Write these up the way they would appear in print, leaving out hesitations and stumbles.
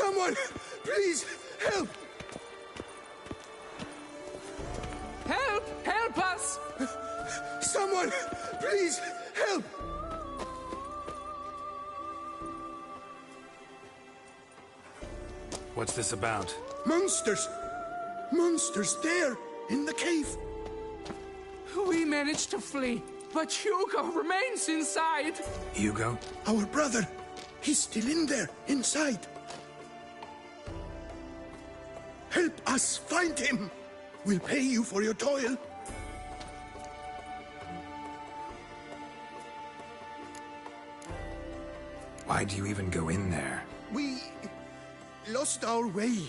Someone, please, help! Help! Help us! Someone, please, help! What's this about? Monsters! Monsters there, in the cave! We managed to flee, but Hugo remains inside! Hugo? Our brother! He's still in there, inside! Help us find him! We'll pay you for your toil. Why do you even go in there? We lost our way.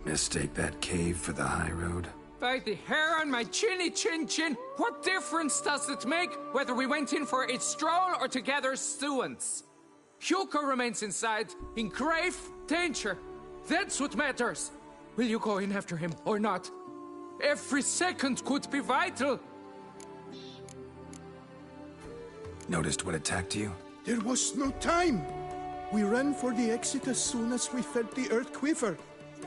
Mistake that cave for the high road? By the hair on my chinny chin chin, what difference does it make whether we went in for a stroll or to gather students? Hugo remains inside, in grave danger. That's what matters. Will you go in after him or not? Every second could be vital. Noticed what attacked you? There was no time. We ran for the exit as soon as we felt the earth quiver.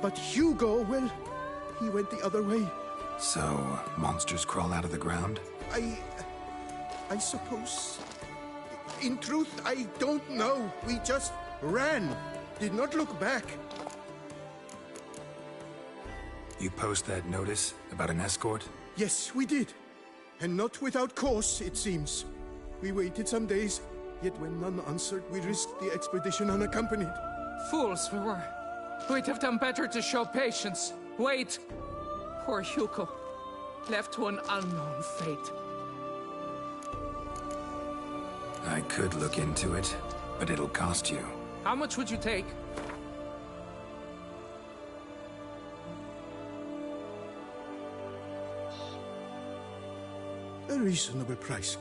But Hugo, well, he went the other way. So, monsters crawl out of the ground? I suppose. In truth, I don't know. We just ran. Did not look back. You post that notice about an escort? Yes, we did. And not without cause, it seems. We waited some days, yet when none answered, we risked the expedition unaccompanied. Fools we were. We'd have done better to show patience. Wait. Poor Hugo. Left to an unknown fate. I could look into it, but it'll cost you. How much would you take? A reasonable price.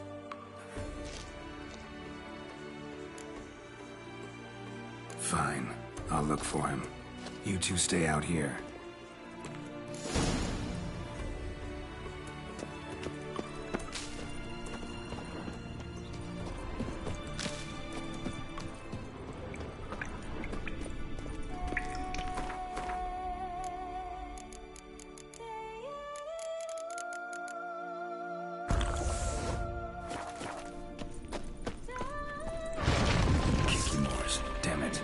Fine. I'll look for him. You two stay out here. Damn it.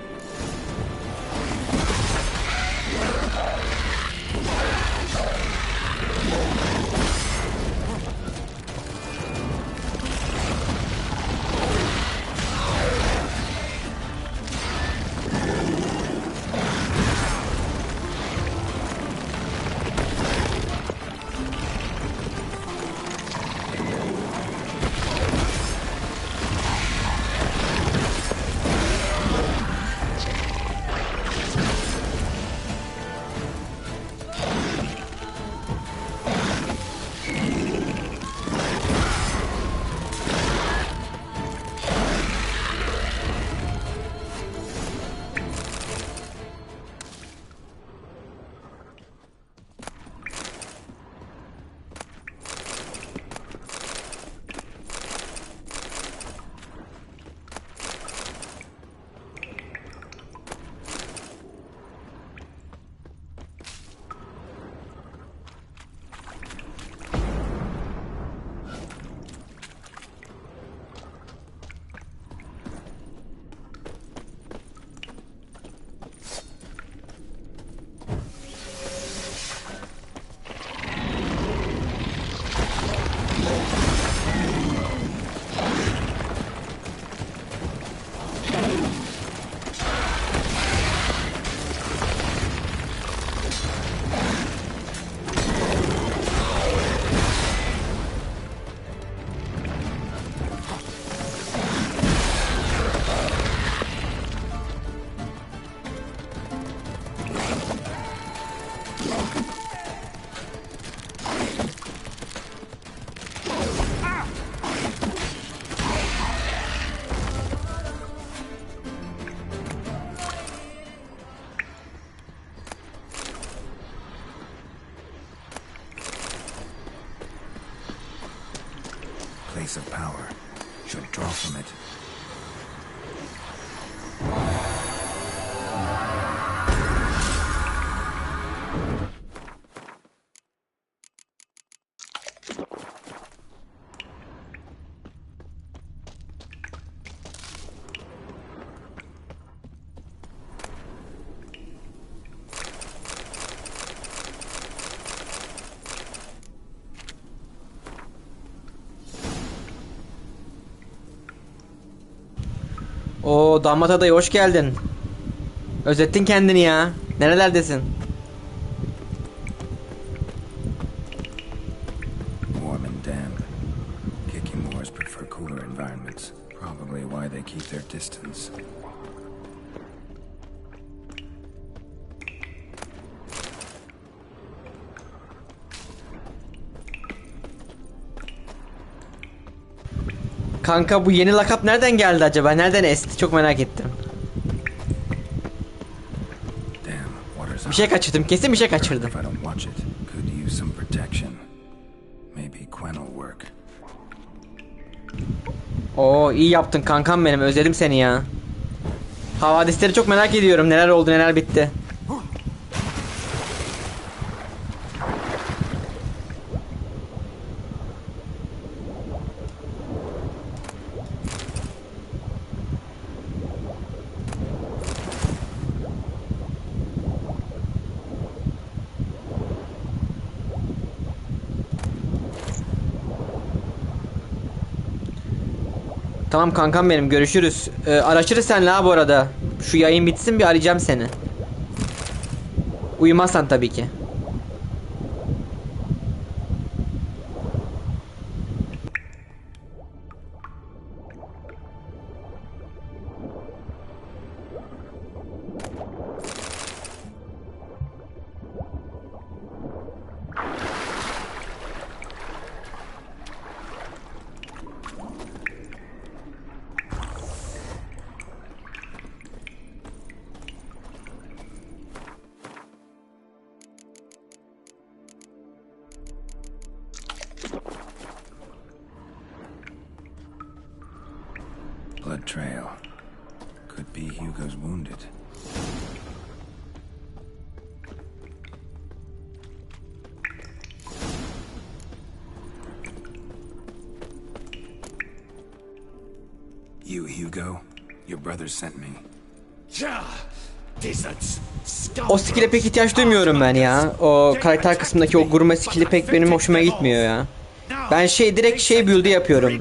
Place of power. Should draw from it. Oo damat adayı hoş geldin. Özettin kendini ya. Nerelerdesin? Warm and damp. Kikimores prefer cooler environments. Probably why they keep their distance. Kanka bu yeni lakap nereden geldi acaba? Nereden esti? Çok merak ettim. Bir şey kaçırdım. Kesin bir şey kaçırdım. Oo iyi yaptın kankam benim. Özledim seni ya. Havadisleri çok merak ediyorum. Neler oldu, neler bitti. Tamam kankam benim, görüşürüz. Araşırız seninle ha bu arada. Şu yayın bitsin bir arayacağım seni. Uyumazsan tabii ki. Blood trail. Could be Hugo's wounded. You, Hugo? Your brother sent me. O skill'e pek ihtiyaç duymuyorum ben ya. O karakter kısmındaki o gurme skill'i pek benim hoşuma gitmiyor ya. Ben direkt build'i yapıyorum.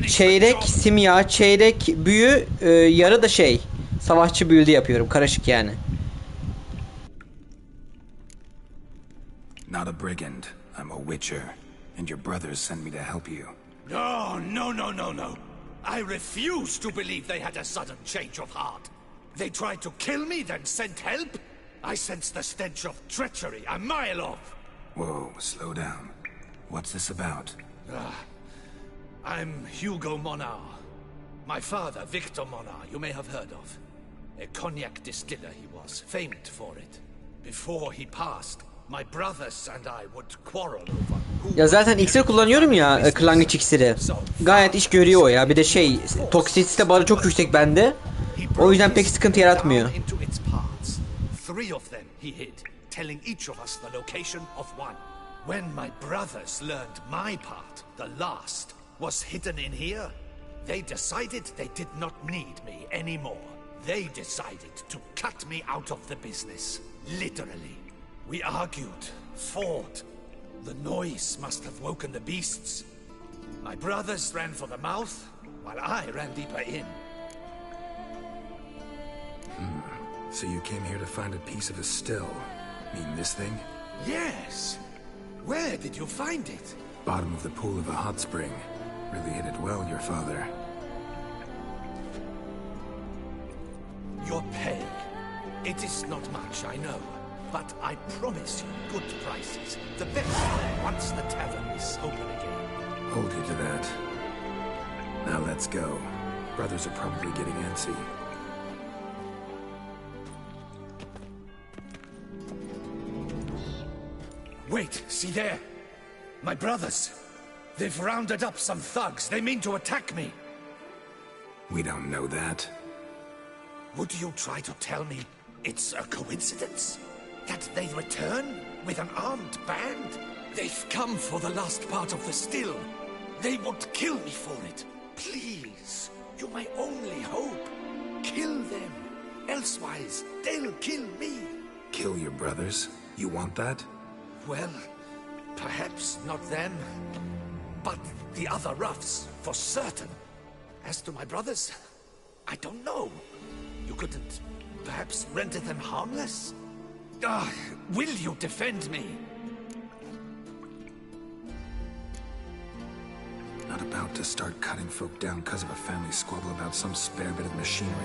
Çeyrek simya, çeyrek büyü, yarı da savaşçı build'i yapıyorum. Karışık yani. Not a brigand. I'm a witcher. And your brothers sent me to help you. No. I refuse to believe they had a sudden change of heart. They tried to kill me, then sent help? I sense the stench of treachery a mile off. Whoa, slow down. What's this about? I'm Hugo Monar. My father, Victor Monar, you may have heard of. A cognac distiller he was, famed for it. Before he passed, my brothers and I would quarrel over who... Ya zaten iksir kullanıyorum ya, kırlangıç iksiri. Gayet iş görüyor o ya. Bir de toksisite barı çok yüksek bende. O yüzden pek sıkıntı yaratmıyor. Three of them he hid, telling each of us the location of one. When my brothers learned my part, the last, was hidden in here, they decided they did not need me anymore. They decided to cut me out of the business, literally. We argued, fought. The noise must have woken the beasts. My brothers ran for the mouth, while I ran deeper in. So you came here to find a piece of a still. Mean this thing? Yes. Where did you find it? Bottom of the pool of a hot spring. Really hit it well, your father. Your pay. It is not much, I know. But I promise you good prices. The best once the tavern is open again. Hold you to that. Now let's go. Brothers are probably getting antsy. Wait, see there? My brothers. They've rounded up some thugs. They mean to attack me. We don't know that. Would you try to tell me it's a coincidence? That they return with an armed band? They've come for the last part of the still. They would kill me for it. Please, you're my only hope. Kill them. Elsewise, they'll kill me. Kill your brothers? You want that? Well, perhaps not them, but the other roughs, for certain. As to my brothers, I don't know. You couldn't perhaps render them harmless? Will you defend me? Not about to start cutting folk down because of a family squabble about some spare bit of machinery.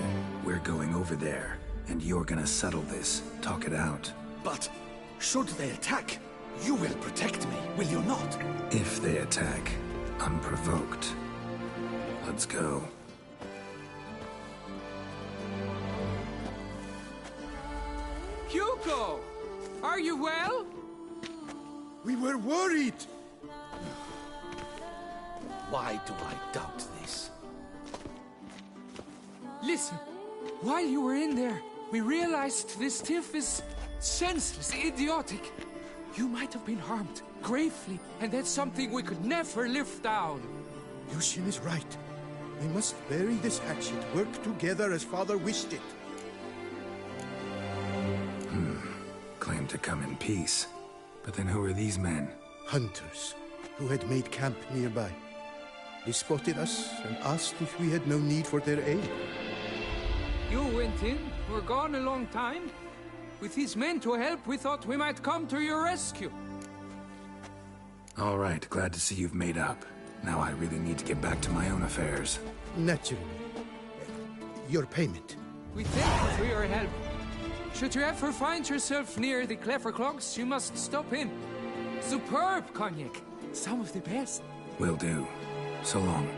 We're going over there, and you're gonna settle this. Talk it out. But should they attack, you will protect me, will you not? If they attack, unprovoked. Let's go. Hugo! Are you well? We were worried. Why do I doubt this? Listen, while you were in there, we realized this tiff is senseless, idiotic. You might have been harmed, gravely, and that's something we could never live down. Lucian is right. We must bury this hatchet, work together as Father wished it. Claim to come in peace. But then who are these men? Hunters who had made camp nearby. They spotted us and asked if we had no need for their aid. You went in, were gone a long time. With these men to help, we thought we might come to your rescue. All right, glad to see you've made up. Now I really need to get back to my own affairs. Naturally. Your payment. We thank you for your help. Should you ever find yourself near the Clever Clogs, you must stop in. Superb cognac. Some of the best. Will do. So long.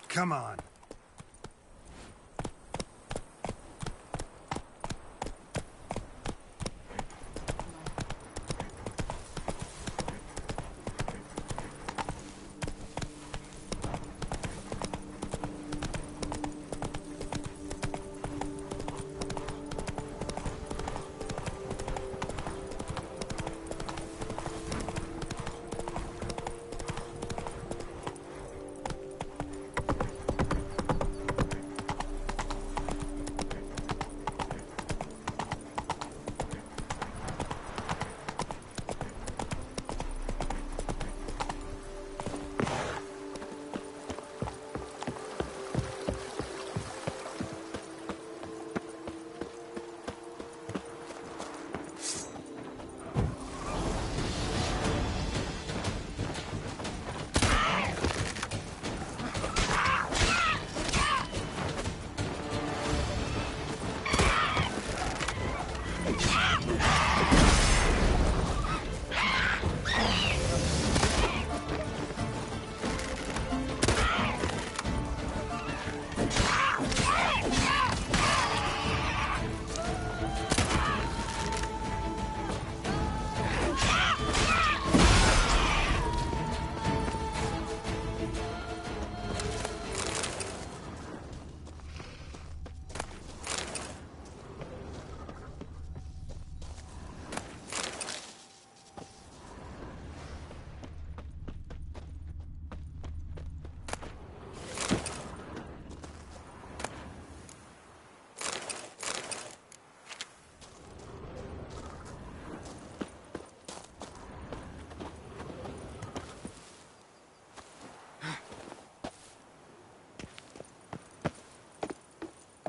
Come on.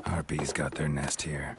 Harpies got their nest here.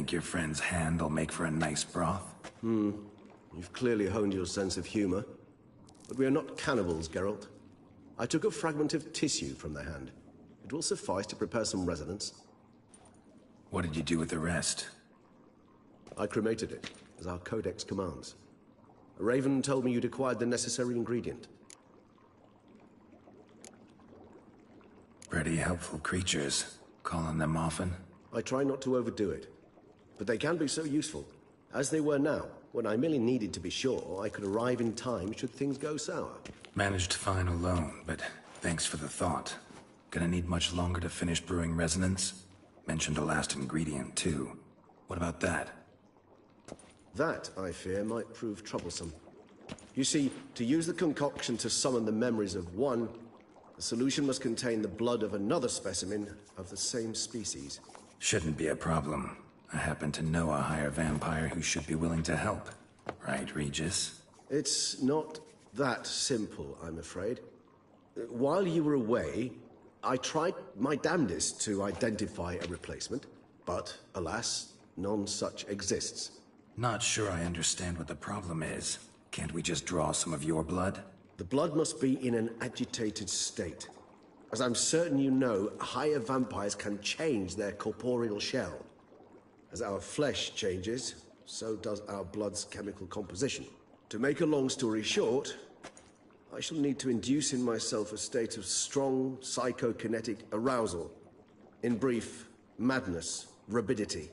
think your friend's hand'll make for a nice broth? You've clearly honed your sense of humor. But we are not cannibals, Geralt. I took a fragment of tissue from the hand. It will suffice to prepare some resonance. What did you do with the rest? I cremated it, as our codex commands. A raven told me you'd acquired the necessary ingredient. Pretty helpful creatures. Calling them often? I try not to overdo it. But they can be so useful. As they were now, when I merely needed to be sure I could arrive in time should things go sour. Managed fine alone, but thanks for the thought. Gonna need much longer to finish brewing resonance? Mentioned a last ingredient, too. What about that? That, I fear, might prove troublesome. You see, to use the concoction to summon the memories of one, the solution must contain the blood of another specimen of the same species. Shouldn't be a problem. I happen to know a higher vampire who should be willing to help. Right, Regis? It's not that simple, I'm afraid. While you were away, I tried my damnedest to identify a replacement, but alas, none such exists. Not sure I understand what the problem is. Can't we just draw some of your blood? The blood must be in an agitated state. As I'm certain you know, higher vampires can change their corporeal shell. As our flesh changes, so does our blood's chemical composition. To make a long story short, I shall need to induce in myself a state of strong psychokinetic arousal. In brief, madness, rabidity.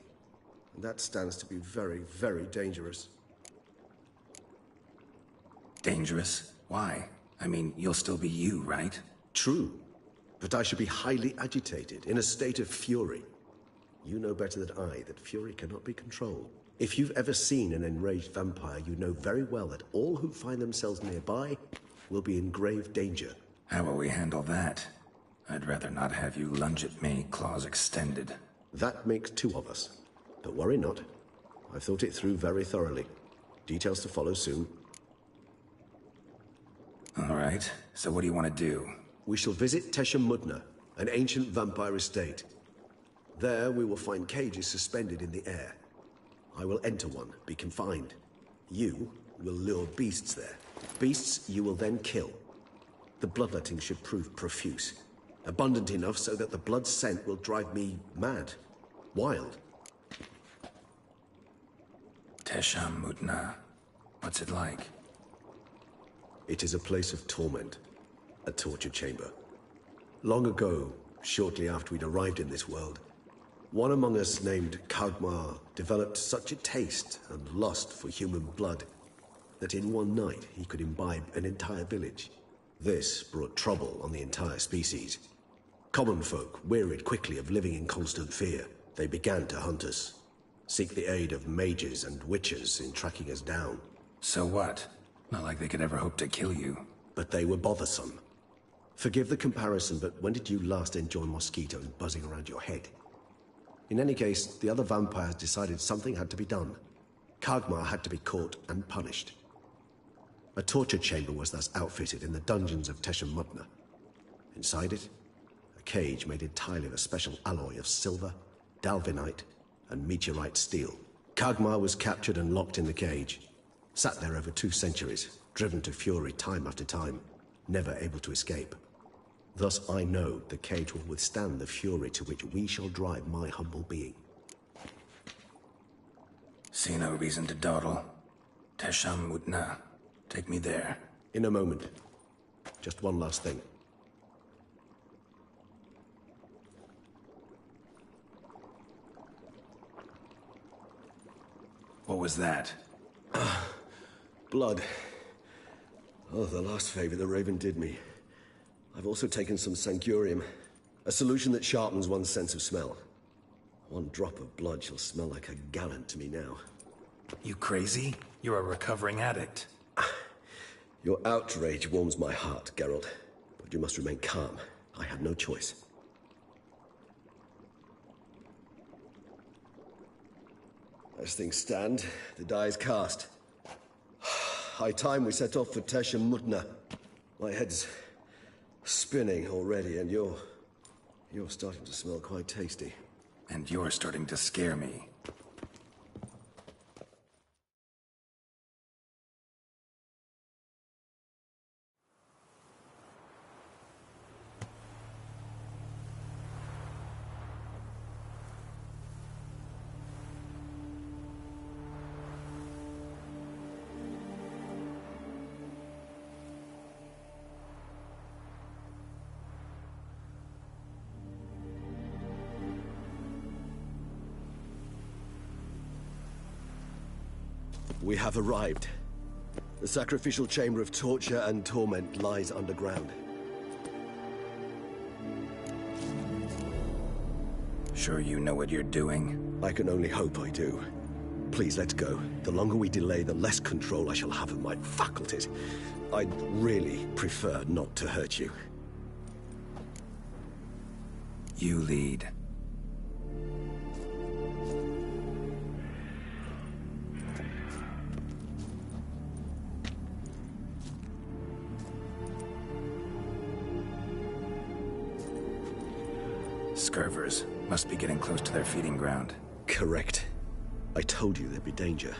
And that stands to be very, very dangerous. Dangerous? Why? I mean, you'll still be you, right? True. But I should be highly agitated, in a state of fury. You know better than I that fury cannot be controlled. If you've ever seen an enraged vampire, you know very well that all who find themselves nearby will be in grave danger. How will we handle that? I'd rather not have you lunge at me, claws extended. That makes two of us. But worry not. I've thought it through very thoroughly. Details to follow soon. All right, so what do you want to do? We shall visit Mudna, an ancient vampire estate. There we will find cages suspended in the air. I will enter one, be confined. You will lure beasts there. Beasts you will then kill. The bloodletting should prove profuse. Abundant enough so that the blood scent will drive me mad. Wild. Mudna. What's it like? It is a place of torment. A torture chamber. Long ago, shortly after we'd arrived in this world, one among us named Kagmar developed such a taste and lust for human blood that in one night he could imbibe an entire village. This brought trouble on the entire species. Common folk wearied quickly of living in constant fear. They began to hunt us, seek the aid of mages and witches in tracking us down. So what? Not like they could ever hope to kill you. But they were bothersome. Forgive the comparison, but when did you last enjoy mosquitoes buzzing around your head? In any case, the other vampires decided something had to be done. Kagmar had to be caught and punished. A torture chamber was thus outfitted in the dungeons of Mudna. Inside it, a cage made entirely of a special alloy of silver, dalvinite, and meteorite steel. Kagmar was captured and locked in the cage. Sat there over 2 centuries, driven to fury time after time, never able to escape. Thus I know the cage will withstand the fury to which we shall drive my humble being. See no reason to dawdle. Mudna. Take me there. In a moment. Just one last thing. What was that? Blood. Oh, the last favor the Raven did me. I've also taken some sancurium, a solution that sharpens one's sense of smell. One drop of blood shall smell like a gallon to me now. You crazy? You're a recovering addict. Your outrage warms my heart, Geralt. But you must remain calm. I had no choice. As things stand, the die is cast. High time we set off for Mudna. My head's spinning already, and you're starting to smell quite tasty. And you're starting to scare me. We have arrived. The sacrificial chamber of torture and torment lies underground. Sure you know what you're doing? I can only hope I do. Please, let's go. The longer we delay, the less control I shall have of my faculties. I'd really prefer not to hurt you. You lead. Scurvers must be getting close to their feeding ground. Correct. I told you there'd be danger.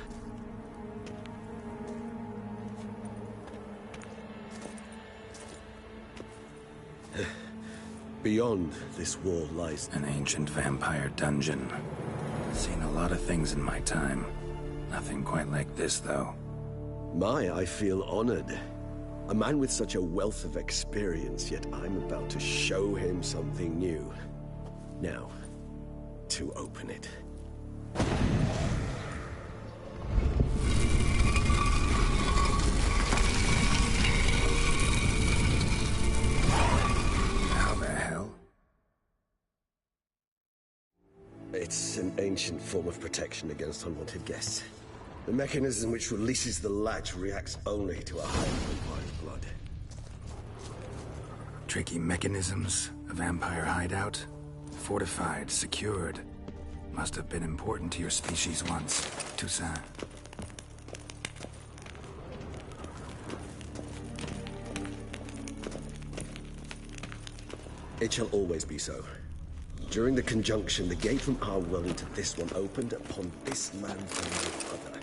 Beyond this wall lies An ancient vampire dungeon. Seen a lot of things in my time. Nothing quite like this, though. I feel honored. A man with such a wealth of experience, yet I'm about to show him something new. Now, to open it. How the hell? It's an ancient form of protection against unwanted guests. The mechanism which releases the latch reacts only to a high vampire's blood. Tricky mechanisms, a vampire hideout. Fortified, secured. Must have been important to your species once, Toussaint. It shall always be so. During the conjunction, the gate from our world into this one opened upon this land and the other.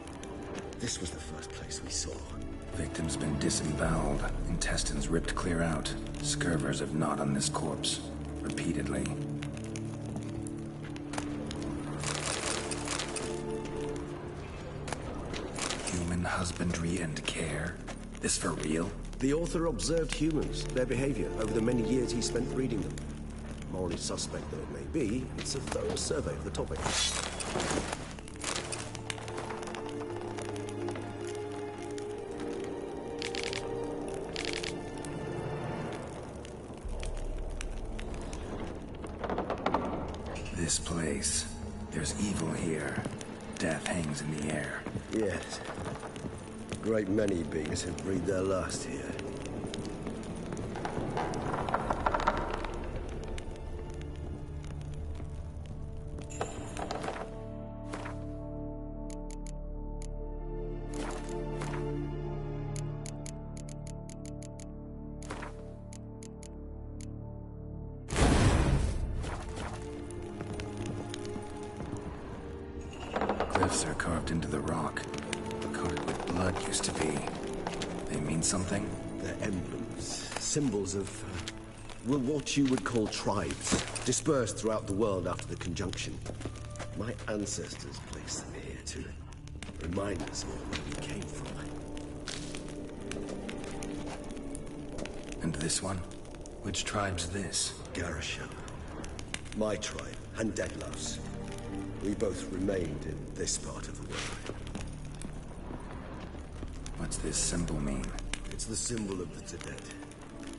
This was the first place we saw. Victim's been disemboweled, intestines ripped clear out. Scurvers have gnawed on this corpse, repeatedly. Human husbandry and care? This for real? The author observed humans, their behavior, over the many years he spent breeding them. Morally suspect though it may be, it's a thorough survey of the topic. This place. There's evil here. Death hangs in the air. Yes. A great many beings have breathed their last here. Cliffs are carved into the rock. Coated with blood used to be. They mean something? They're emblems, symbols of, well, what you would call tribes, dispersed throughout the world after the conjunction. My ancestors placed them here to remind us of where we came from. And this one? Which tribe's this? Garisham. My tribe, and Deadlouse. We both remained in this part of the world. What's this symbol mean? It's the symbol of the Dead.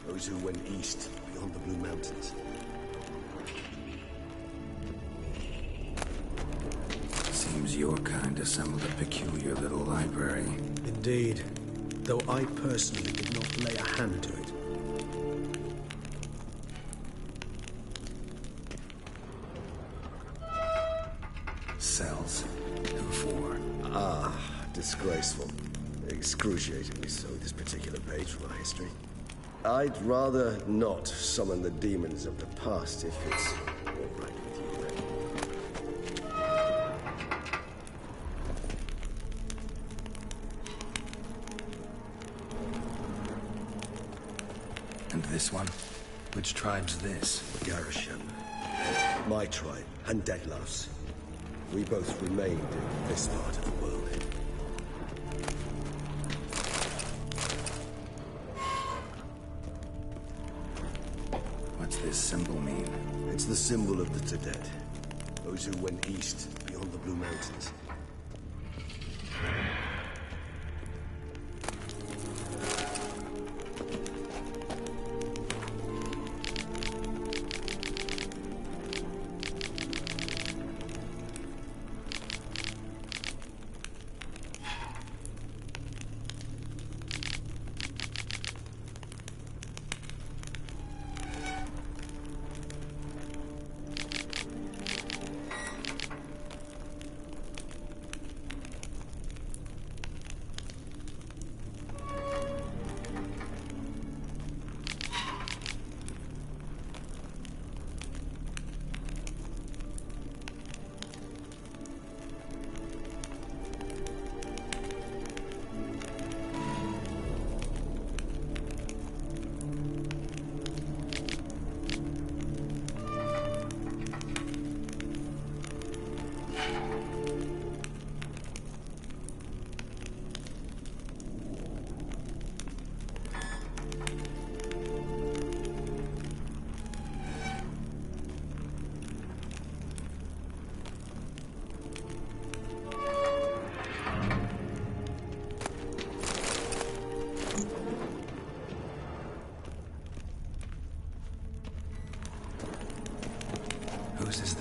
Those who went east, beyond the Blue Mountains. Seems your kind assembled a peculiar little library. Indeed. Though I personally did not lay a hand to it. Cells? Who for? Ah, disgraceful. Excruciatingly so, this particular page from our history. I'd rather not summon the demons of the past if it's all right with you. And this one? Which tribe's this? Garisham. My tribe, and Deadlouse. We both remained in this part of the world. What's this symbol mean? It's the symbol of the Dead. Those who went east, beyond the Blue Mountains.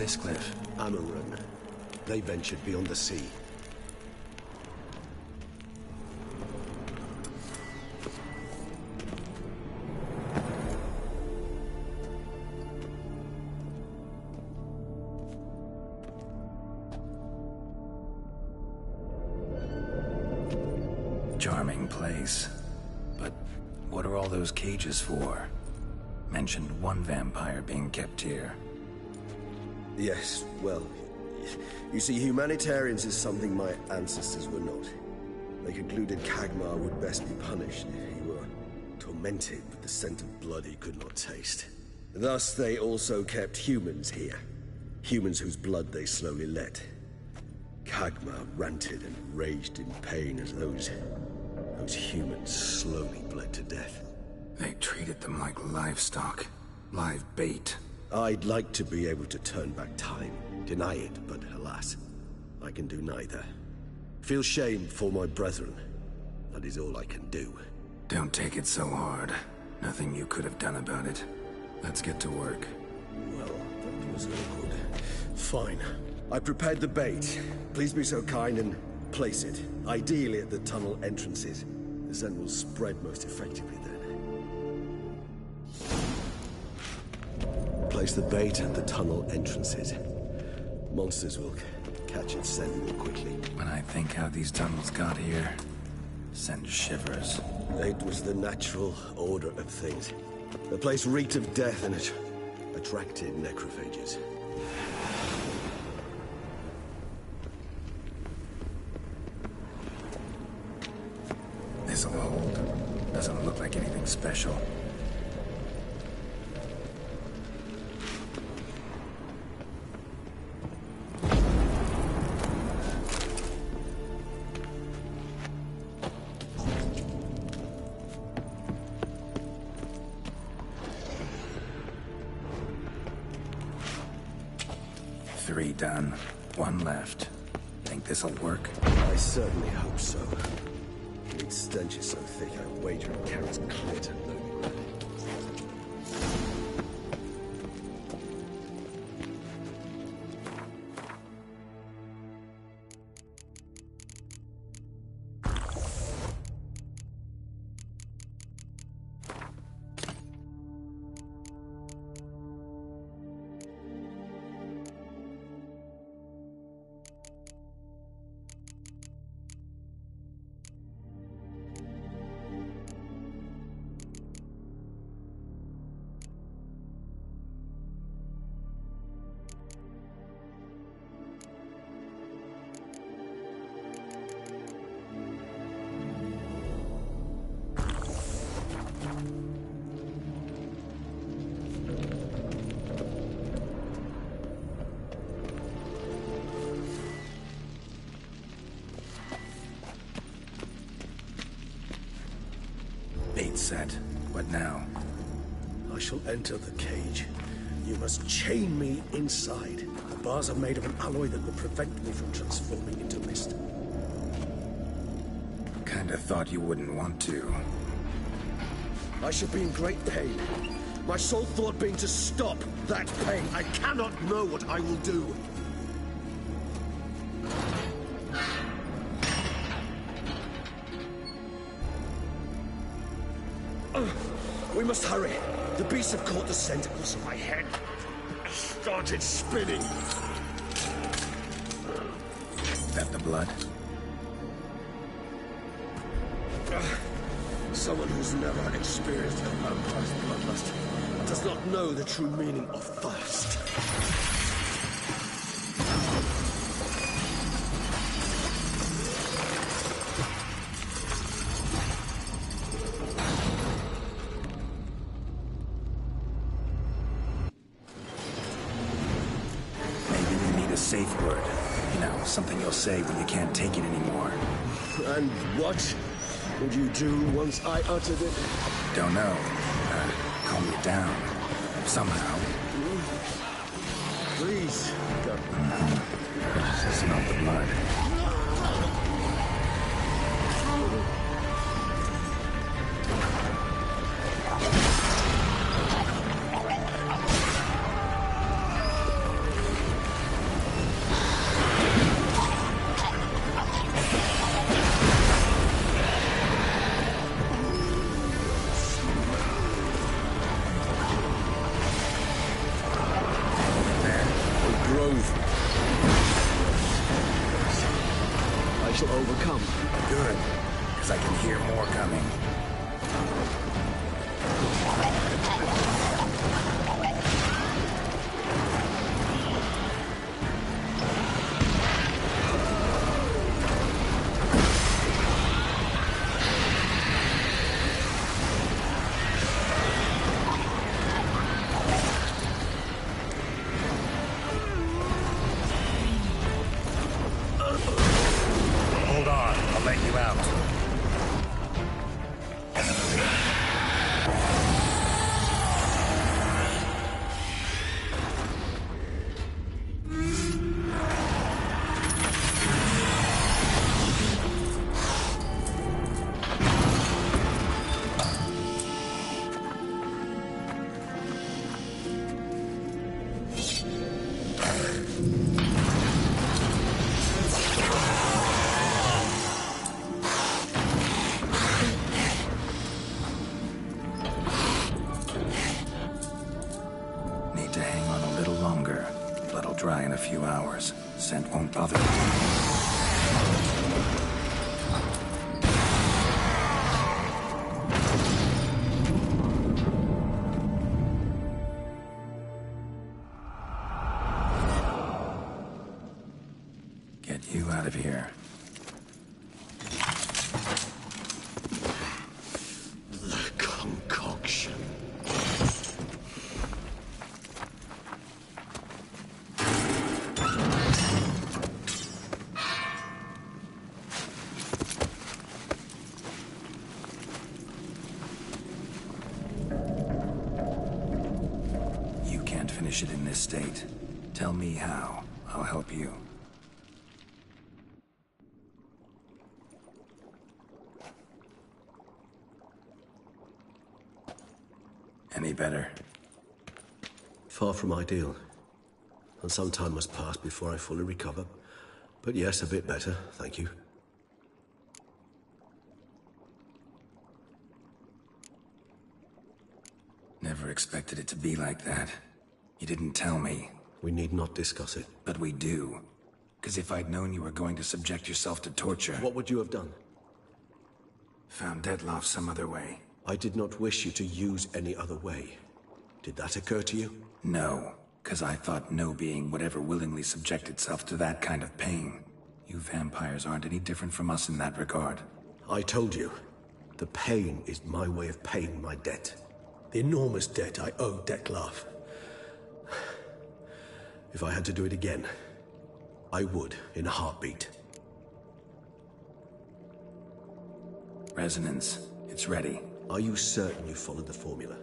this cliff? Amaran. They ventured beyond the sea. Charming place. But what are all those cages for? Mentioned one vampire being kept here. Yes, well, you see, humanitarians is something my ancestors were not. They concluded Kagmar would best be punished if he were tormented with the scent of blood he could not taste. Thus, they also kept humans here. Humans whose blood they slowly let. Kagmar ranted and raged in pain as those humans slowly bled to death. They treated them like livestock. Live bait. I'd like to be able to turn back time, deny it, but alas, I can do neither. Feel shame for my brethren. That is all I can do. Don't take it so hard. Nothing you could have done about it. Let's get to work. Well, that was awkward. Fine. I prepared the bait. Please be so kind and place it, ideally at the tunnel entrances. The scent will spread most effectively then. Place the bait at the tunnel entrances. Monsters will catch its scent more quickly. When I think how these tunnels got here, send shivers. It was the natural order of things. The place reeked of death and it attracted necrophages. This'll hold. Doesn't look like anything special. Three done. One left. Think this'll work? I certainly hope so. Its stench is so thick, I wager it carries clear to Leningrad. Bait set. What now? I shall enter the cage. You must chain me inside. The bars are made of an alloy that will prevent me from transforming into mist. Kinda thought you wouldn't want to. I shall be in great pain. My sole thought being to stop that pain. I cannot know what I will do. We must hurry. The beasts have caught the tentacles of my head. Started spinning. That the blood? Someone who's never experienced a vampire's bloodlust does not know the true meaning of thirst. Safe word. You know, something you'll say when you can't take it anymore. And what would you do once I uttered it? Don't know. Calm you down. Somehow. Please, go. It's not the blood. I can hear more coming. Hold on, I'll let you out. Need to hang on a little longer. Blood'll dry in a few hours. Scent won't bother me. Get you out of here. The concoction. You can't finish it in this state. Tell me how. I'll help you. Any better? Far from ideal. And some time must pass before I fully recover. But yes, a bit better, thank you. Never expected it to be like that. You didn't tell me. We need not discuss it. But we do. Because if I'd known you were going to subject yourself to torture... What would you have done? Found Deadloff some other way. I did not wish you to use any other way. Did that occur to you? No, because I thought no being would ever willingly subject itself to that kind of pain. You vampires aren't any different from us in that regard. I told you. The pain is my way of paying my debt. The enormous debt I owe Dettlaff. If I had to do it again, I would, in a heartbeat. Resonance. It's ready. Are you certain you followed the formula?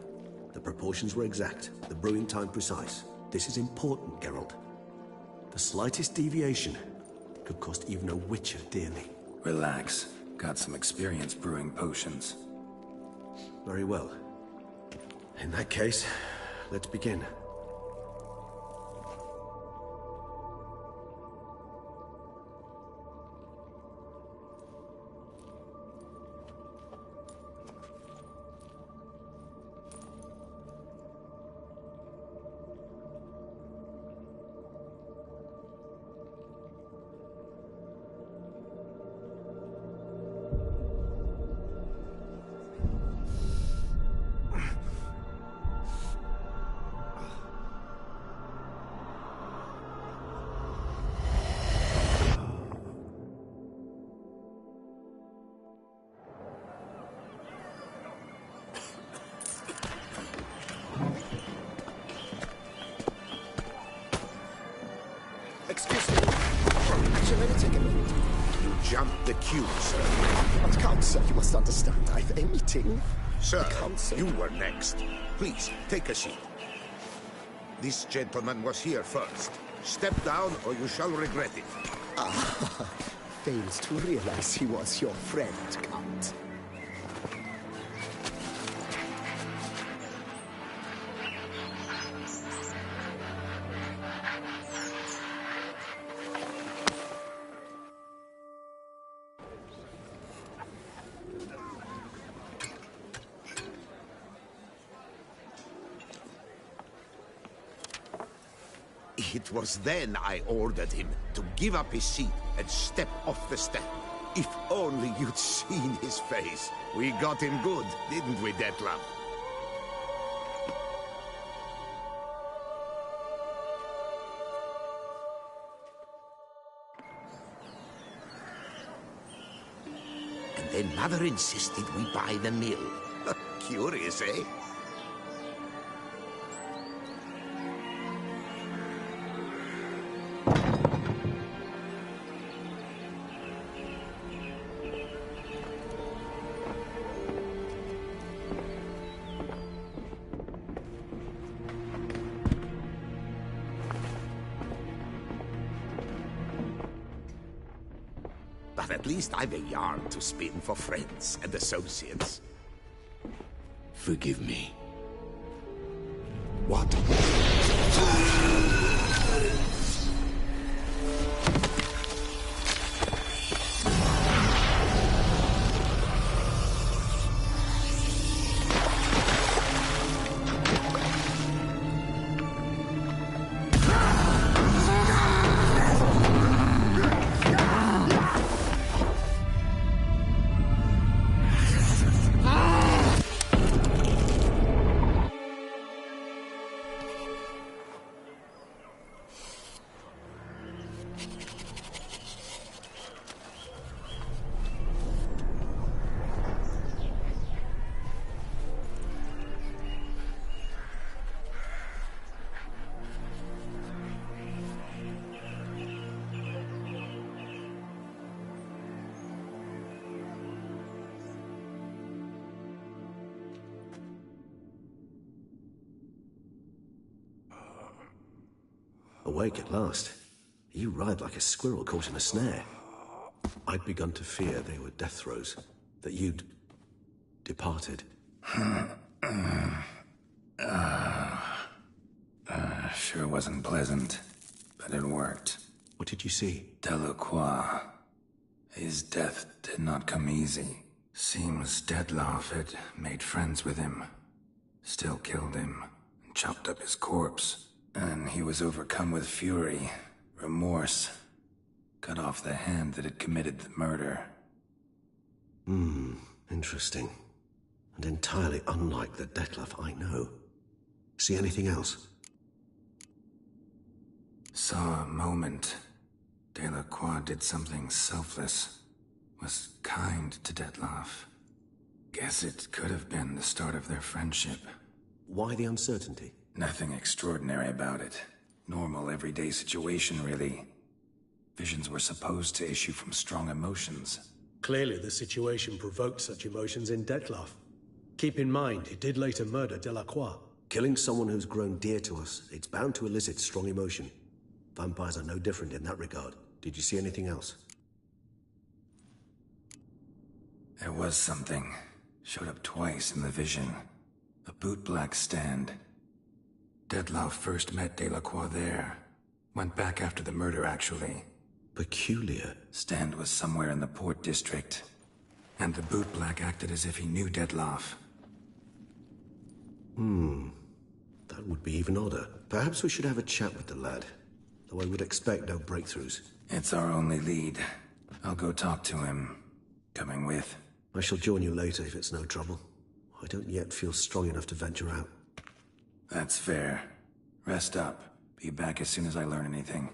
The proportions were exact, the brewing time precise. This is important, Geralt. The slightest deviation could cost even a witcher dearly. Relax. Got some experience brewing potions. Very well. In that case, let's begin. Excuse me. Actually, take a minute. You jumped the queue, sir. But Count, sir, you must understand. I've a meeting. Sir, The council. you were next. Please, take a seat. This gentleman was here first. Step down or you shall regret it. Fails to realize he was your friend, Count. It was then I ordered him to give up his seat and step off the step. If only you'd seen his face. We got him good, didn't we, Detlef? And then Mother insisted we buy the mill. Curious, eh? But at least I've a yarn to spin for friends and associates. Forgive me. What? Awake at last. You ride like a squirrel caught in a snare. I'd begun to fear they were death throes, that you'd departed. Sure wasn't pleasant, but it worked. What did you see? Delacroix. His death did not come easy. Seems Detlef had made friends with him, still killed him, and chopped up his corpse. And he was overcome with fury, remorse, cut off the hand that had committed the murder. Interesting. And entirely unlike the Detlef I know. See anything else? Saw a moment. Delacroix did something selfless. Was kind to Detlef. Guess it could have been the start of their friendship. Why the uncertainty? Nothing extraordinary about it. Normal, everyday situation, really. Visions were supposed to issue from strong emotions. Clearly, the situation provoked such emotions in Detlef. Keep in mind, he did later murder Delacroix. Killing someone who's grown dear to us, it's bound to elicit strong emotion. Vampires are no different in that regard. Did you see anything else? There was something. Showed up twice in the vision. A bootblack stand. Detlef first met Delacroix there. Went back after the murder, actually. Peculiar. Stand was somewhere in the port district. And the bootblack acted as if he knew Detlef. That would be even odder. Perhaps we should have a chat with the lad. Though I would expect no breakthroughs. It's our only lead. I'll go talk to him. Coming with? I shall join you later if it's no trouble. I don't yet feel strong enough to venture out. That's fair. Rest up. Be back as soon as I learn anything.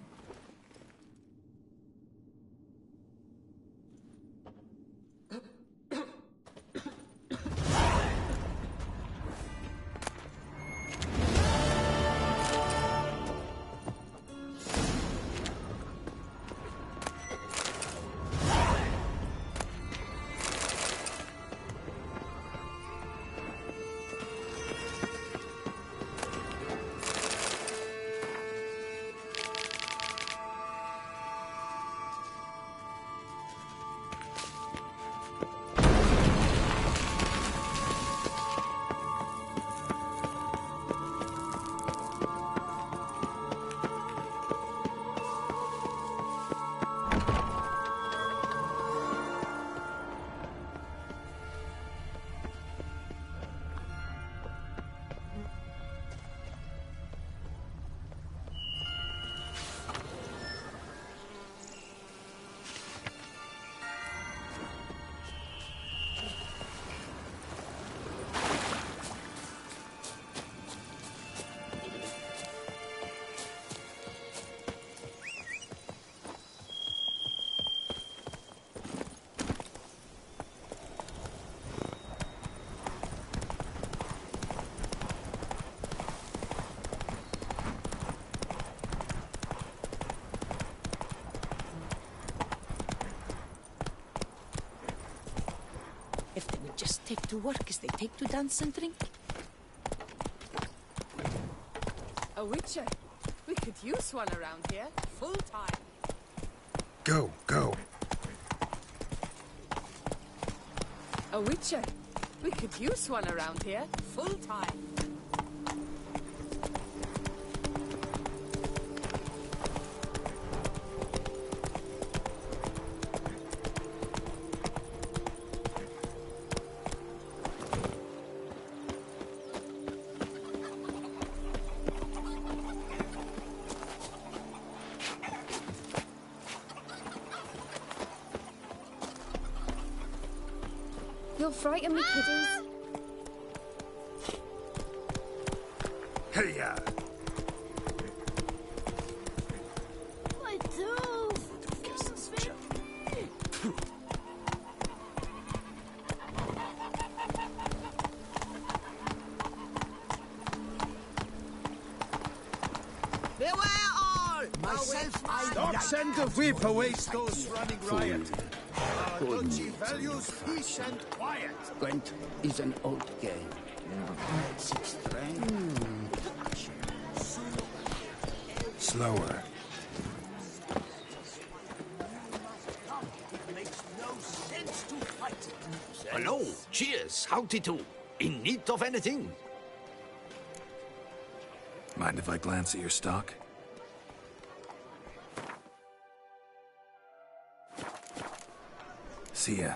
If they would just take to work as they take to dance and drink. A witcher. We could use one around here, full time. Go, go. A witcher. We could use one around here, full time. You'll frighten me, kiddies. Hey-ya! I do. Beware all! Myself, Don't send the whip away those running riot. Don't you values peace and quiet? Gwent is an old game. It's strange. Slower. Hello, cheers, howdy do. In need of anything? Mind if I glance at your stock? See ya.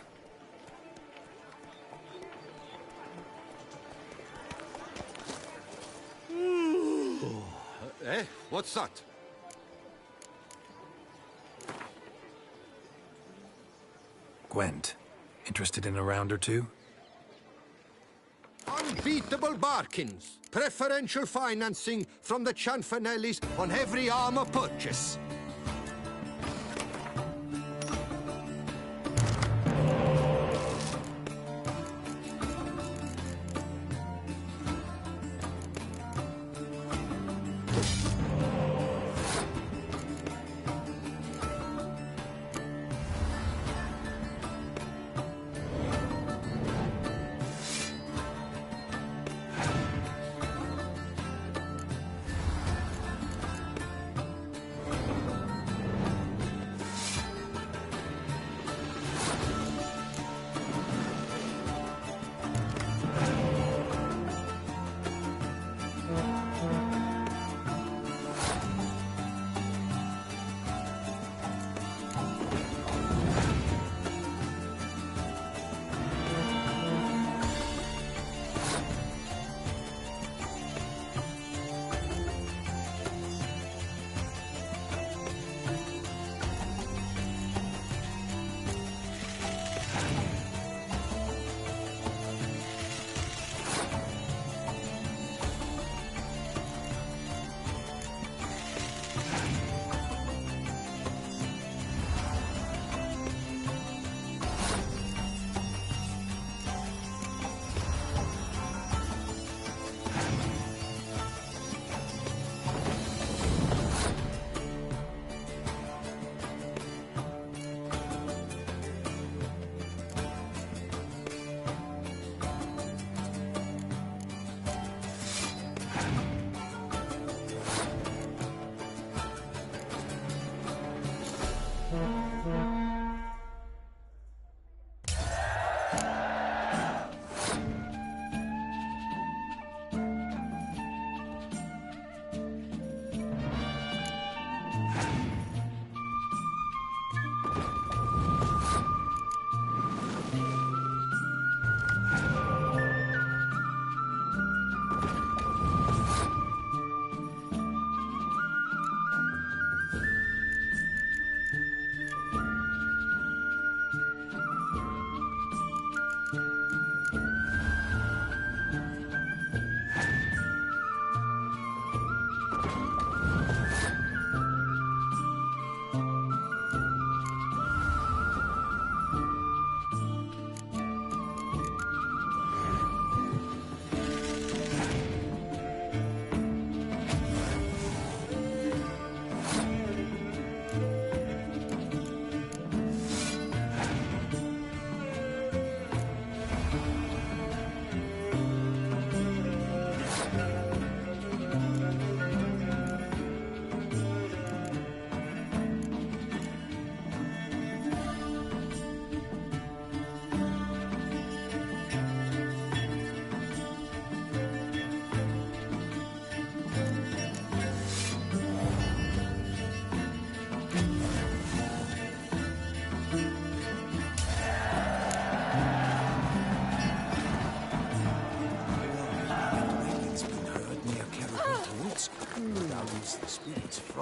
What's that? Gwent, interested in a round or two? Unbeatable bargains. Preferential financing from the Chanfanellis on every armor purchase.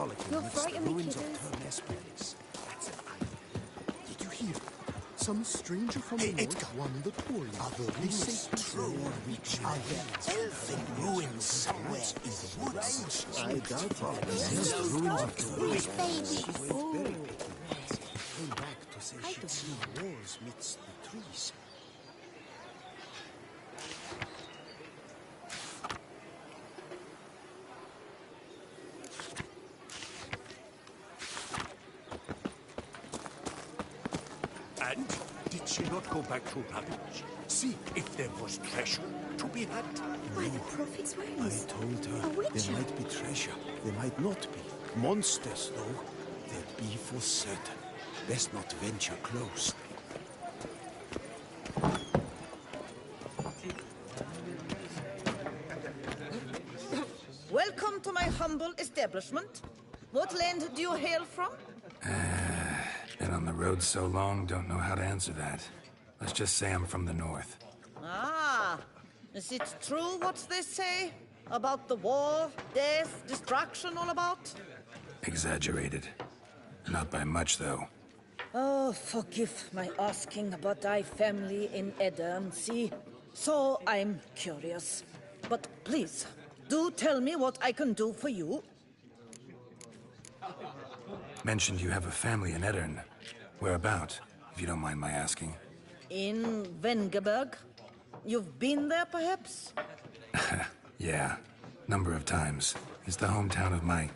solitude You'll amidst the frighten me, ruins of kiddies. Turnespes. That's an idea. Did you hear? Some stranger from the north won the tour. Are the rumors true? Which are there elfin ruins somewhere in the woods? I doubt it. Just the ruins of Which baby? Came back to say she'd seen wars midst the trees. And did she not go back to Rutledge? See if there was treasure to be had. By the prophet's I ways. told her A witcher. there might be treasure, there might not be. Monsters, though, there'd be for certain. Best not venture close. Welcome to my humble establishment. What land do you hail from? Been on the road so long, don't know how to answer that. Let's just say I'm from the north. Ah, is it true what they say about the war, death, destruction all about? Exaggerated. Not by much, though. Oh, forgive my asking about thy family in Edirne, see? So I'm curious. But please, do tell me what I can do for you. Mentioned you have a family in Edirne. Whereabout, if you don't mind my asking? In Vengerberg. You've been there, perhaps? Yeah, number of times. It's the hometown of my...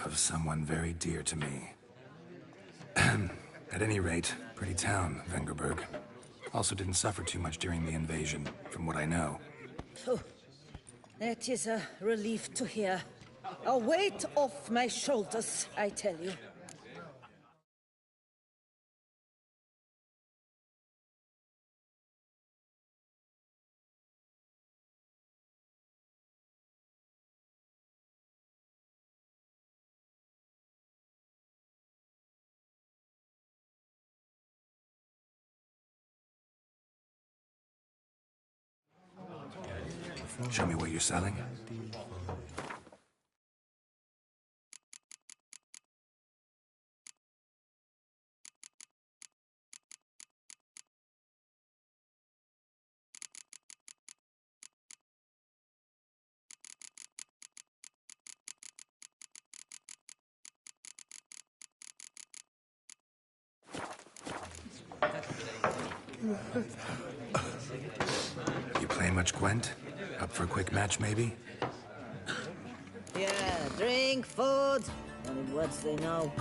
of someone very dear to me. At any rate, pretty town, Vengerberg. Also didn't suffer too much during the invasion, from what I know. Oh, that is a relief to hear. A weight off my shoulders, I tell you. Show me what you're selling. You play much, Gwent? Up for a quick match, maybe? Yeah, drink, food. Only words they know.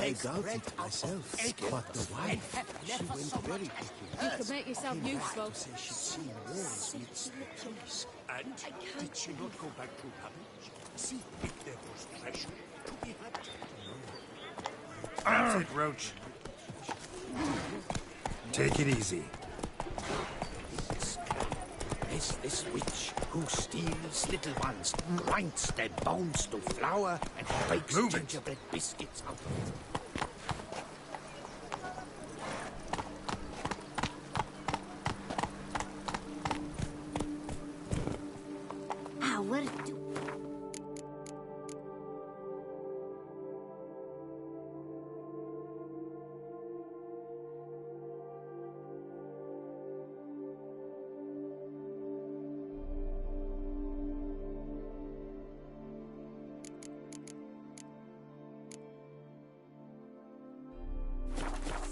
I doubt it myself, but the wife, she went very quickly. You could make yourself useful. She'd seen wars meets the place. And did she not go back to Habit? See if there was treasure to be had. That's it, Roach. Take it easy. Is this witch who steals little ones, grinds their bones to flour, and bakes gingerbread biscuits out of it. Our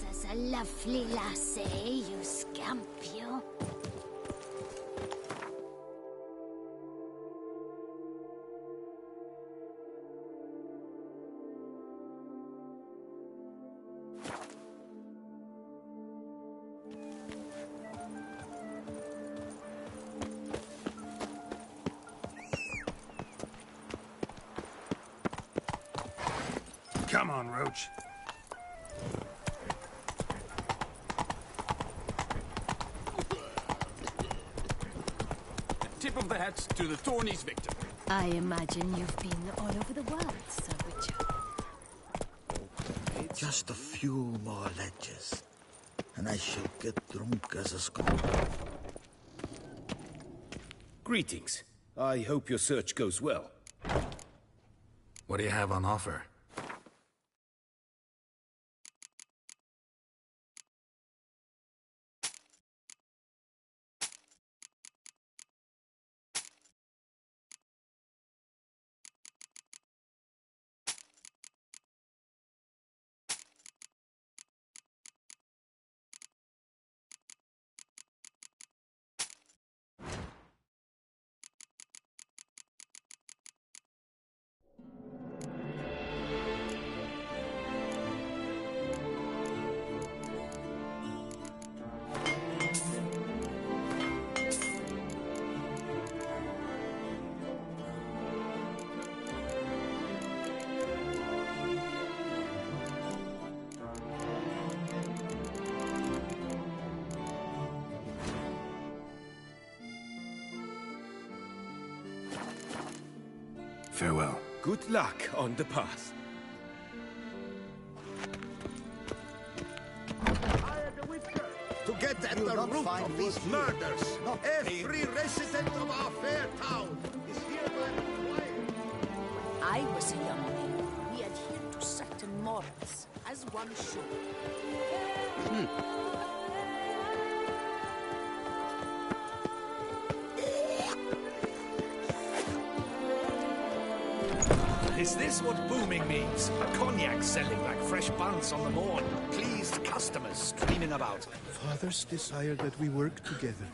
There's a lovely lassie, you scamp, you. Come on, Roach. Tip of the hat to the Thorny's victim. I imagine you've been all over the world, Sir Richard. Just a few more ledges, and I shall get drunk as a skunk. Greetings. I hope your search goes well. What do you have on offer? Farewell. Good luck on the path. To get at the root of these murders, every resident of our fair town is hereby required. I was a young man. We adhere to certain morals, as one should. Is this what booming means? A cognac selling like fresh buns on the morn. Pleased customers streaming about. Fathers desire that we work together.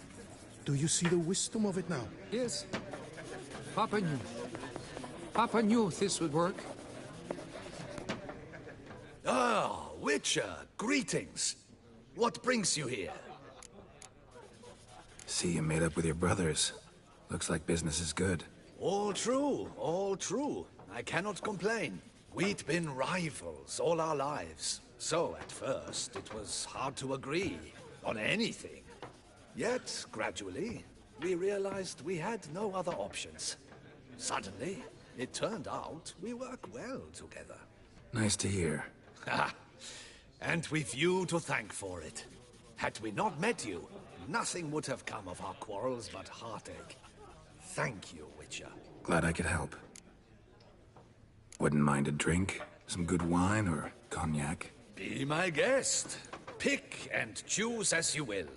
Do you see the wisdom of it now? Yes. Papa knew. Papa knew this would work. Ah, Witcher, greetings. What brings you here? See you made up with your brothers. Looks like business is good. All true, all true. I cannot complain. We'd been rivals all our lives. So, at first, it was hard to agree on anything. Yet, gradually, we realized we had no other options. Suddenly, it turned out we work well together. Nice to hear. Ha! And we've you to thank for it. Had we not met you, nothing would have come of our quarrels but heartache. Thank you, Witcher. Glad I could help. Wouldn't mind a drink? Some good wine or cognac? Be my guest. Pick and choose as you will.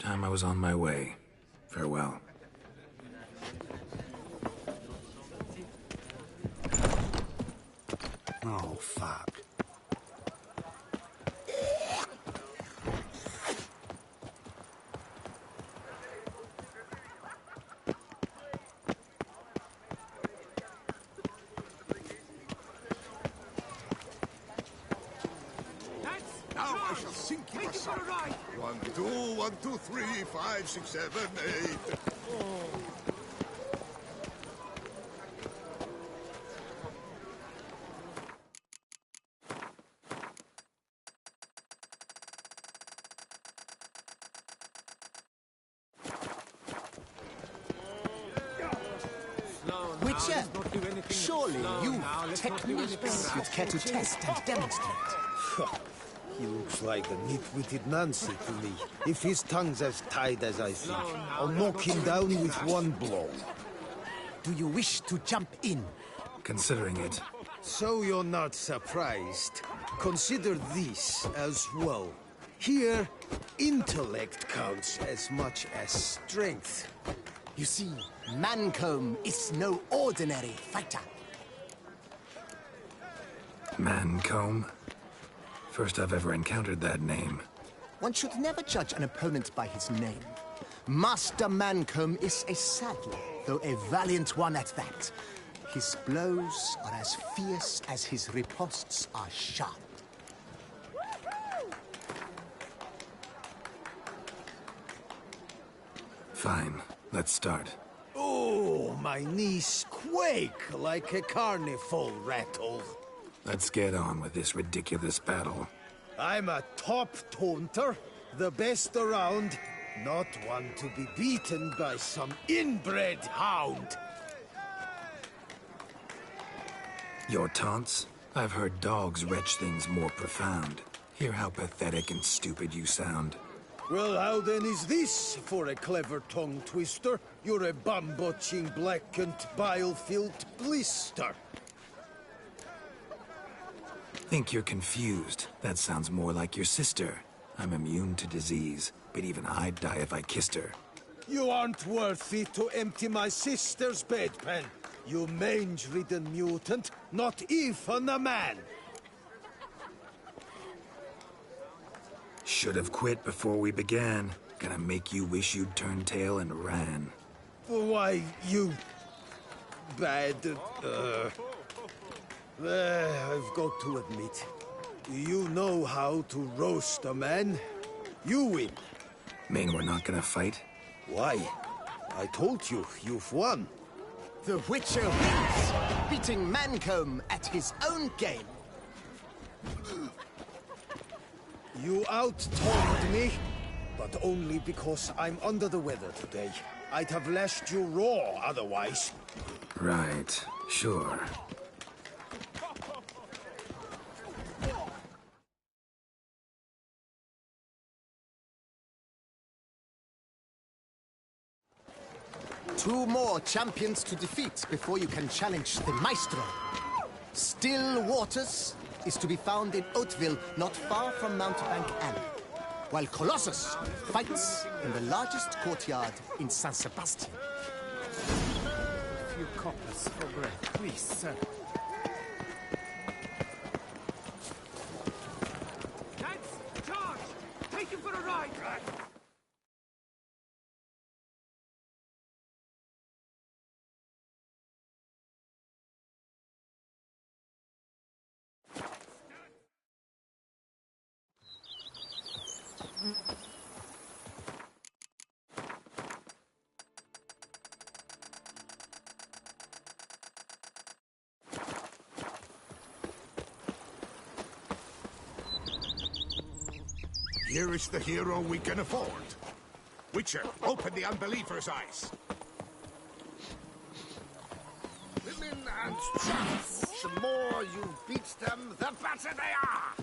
time I was on my way. Farewell. Oh, fuck. Now I shall sink you aside. 1, 2, 1, 2, 3, 5, 6, 7, 8. Witcher, surely you techniques you'd care to test and demonstrate. He looks like a nit-witted Nancy to me. If his tongue's as tight as I think, I'll knock him down with one blow. Do you wish to jump in? Considering it. So you're not surprised. Consider this as well. Here, intellect counts as much as strength. You see, Mancomb is no ordinary fighter. Mancomb? First I've ever encountered that name. One should never judge an opponent by his name. Master Mancomb is a saddler, though a valiant one at that. His blows are as fierce as his riposts are sharp. Fine, let's start. Oh, my knees quake like a carnival rattle. Let's get on with this ridiculous battle. I'm a top taunter, the best around, not one to be beaten by some inbred hound. Your taunts? I've heard dogs retch things more profound. Hear how pathetic and stupid you sound. Well, how then is this for a clever tongue twister? You're a bum-botching, blackened, bile-filled blister. Think you're confused. That sounds more like your sister. I'm immune to disease, but even I'd die if I kissed her. You aren't worthy to empty my sister's bedpan. You mange-ridden mutant, not even a man. Should have quit before we began. Gonna make you wish you'd turned tail and ran. Why, you... bad... I've got to admit, you know how to roast a man. You win. Mean we're not gonna fight? Why? I told you, you've won. The Witcher wins, beating Mancomb at his own game. You out-taunted me, but only because I'm under the weather today. I'd have lashed you raw otherwise. Right, sure. Two more champions to defeat before you can challenge the Maestro. Still Waters is to be found in Oatville, not far from Mountebank Alley, while Colossus fights in the largest courtyard in San Sebastian. A few coppers for bread, please, sir. Lads, charge! Take him for a ride! Here is the hero we can afford. Witcher, open the unbeliever's eyes. Women and chaps. The more you beat them, the better they are.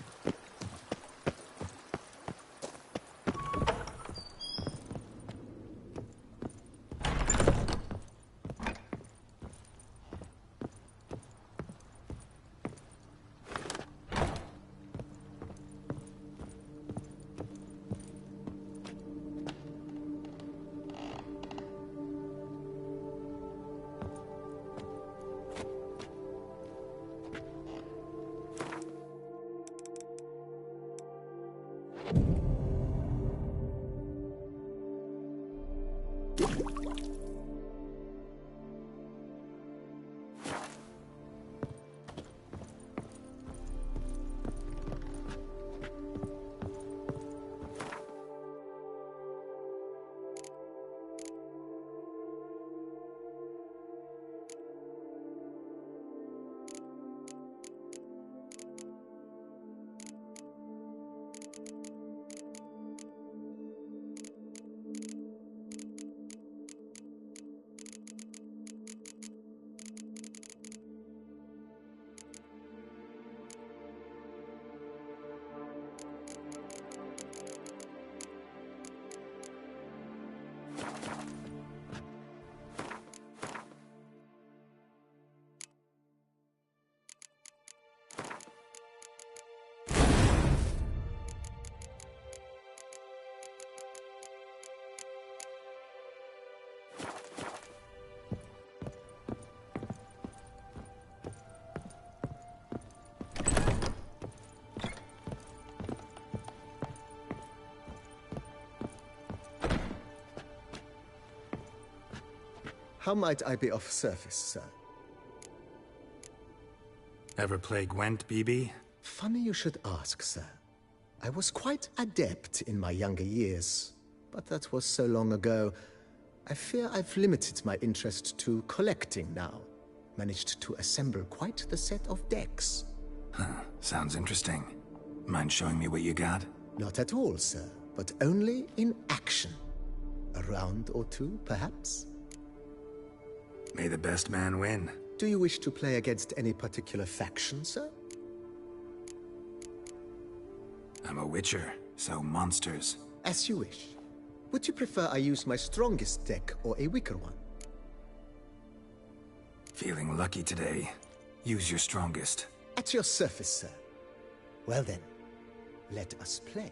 How might I be of service, sir? Ever play Gwent, BB? Funny you should ask, sir. I was quite adept in my younger years, but that was so long ago. I fear I've limited my interest to collecting now. Managed to assemble quite the set of decks. Huh, sounds interesting. Mind showing me what you got? Not at all, sir, but only in action. A round or two, perhaps? May the best man win. Do you wish to play against any particular faction, sir? I'm a witcher, so monsters. As you wish. Would you prefer I use my strongest deck or a weaker one? Feeling lucky today. Use your strongest. At your service, sir. Well then, let us play.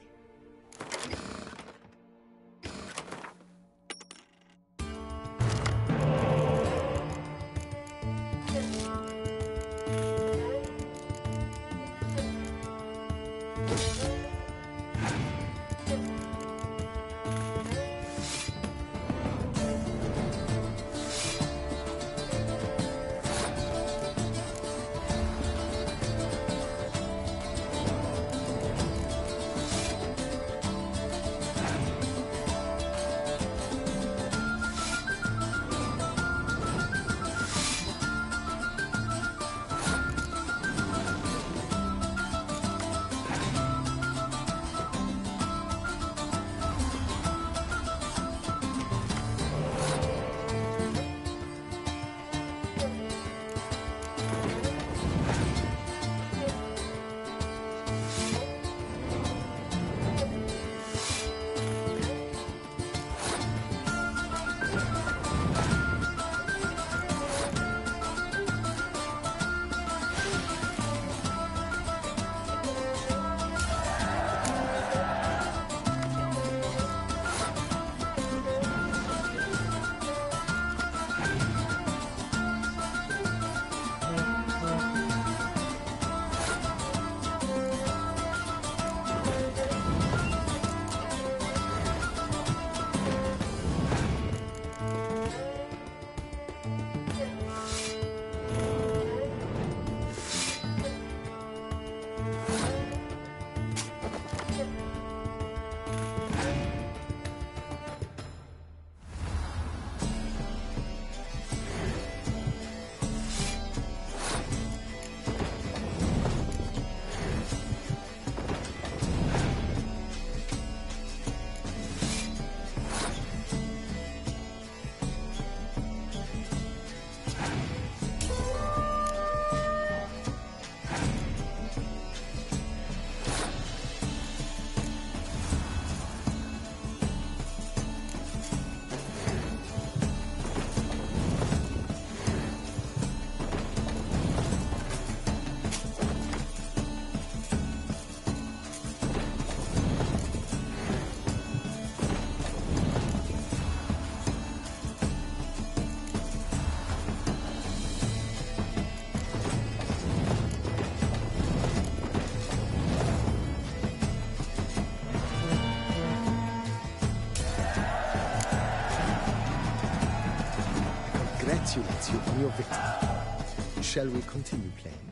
congratulate you on your victory. Shall we continue playing?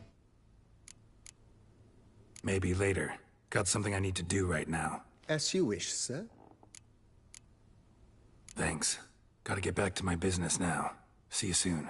Maybe later. Got something I need to do right now. As you wish, sir. Thanks. Gotta get back to my business now. See you soon.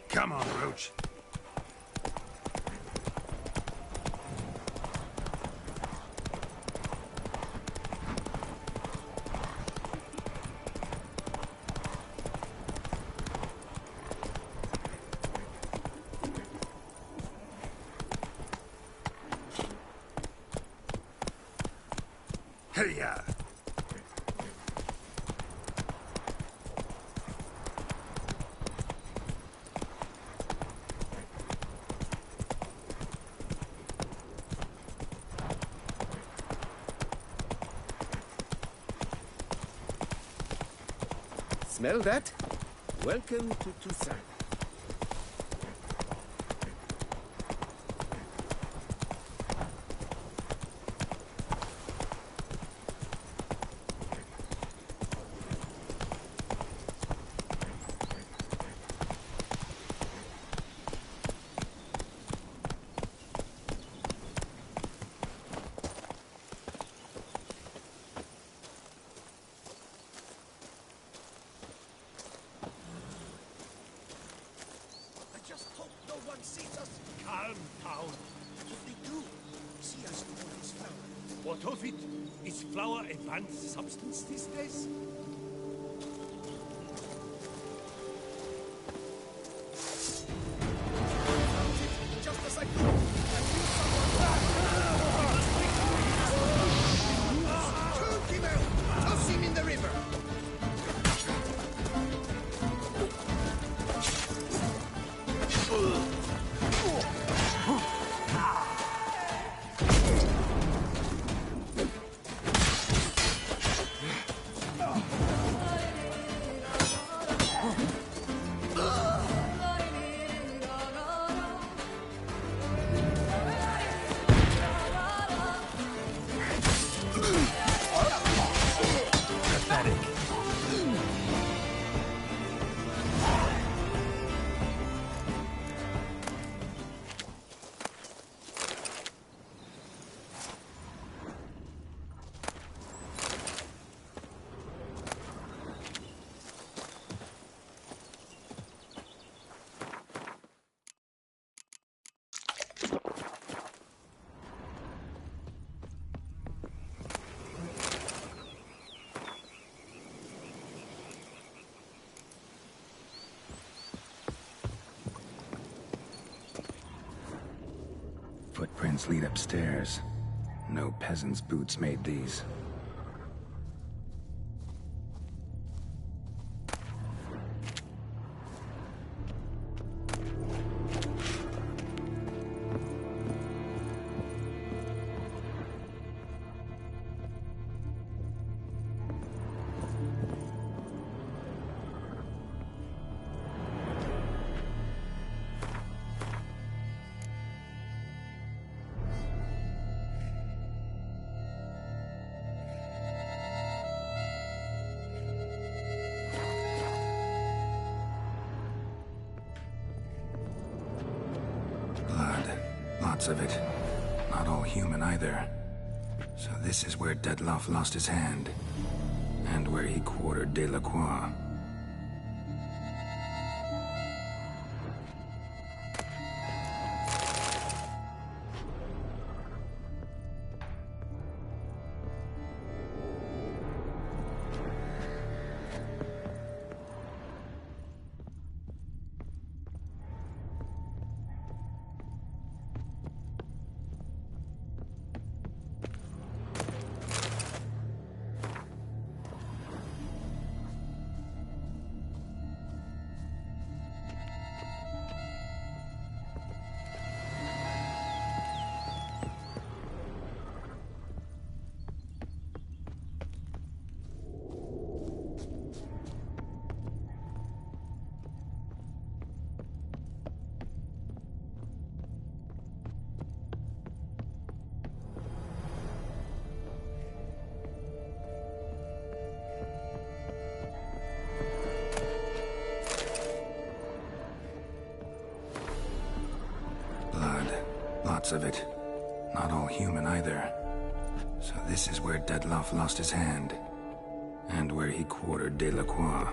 Come on, Roach. Hey-ya! Smell that? Welcome to Tucson. Calm down. If they do, see us for this flower. What of it? Is flour a banned substance these days? Just as I thought. Choke him out! Toss him in the river! Footprints lead upstairs. No peasant's boots made these. lots of it. Not all human either. So this is where Dettlaff lost his hand, and where he quartered Delacroix. Lots of it. Not all human either. So this is where Dettlaff lost his hand, and where he quartered Delacroix.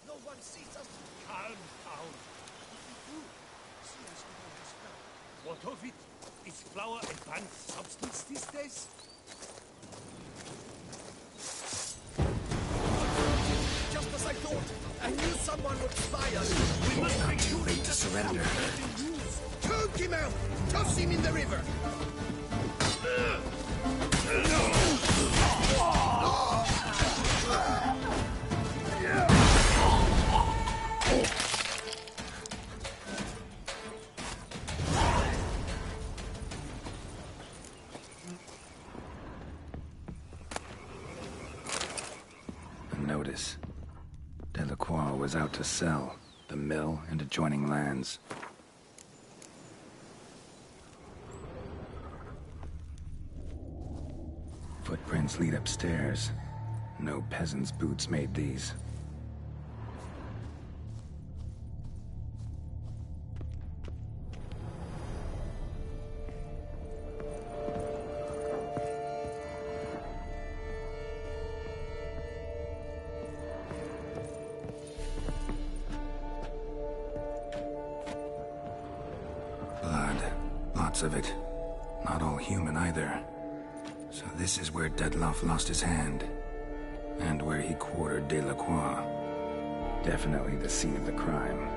No one sees us. Calm down. If we do, see us know his flower. What of it? Is flour a banned substance these days? Just as I thought. I knew someone would spy us. We must make sure to surrender. Choke him out! Toss him in the river! Notice. Delacroix was out to sell the mill and adjoining lands. Footprints lead upstairs. No peasant's boots made these. Blood. Lots of it. Not all human either. So this is where Dettlaff lost his hand, and where he quartered Delacroix. Definitely the scene of the crime.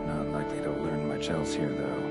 Not likely to learn much else here, though.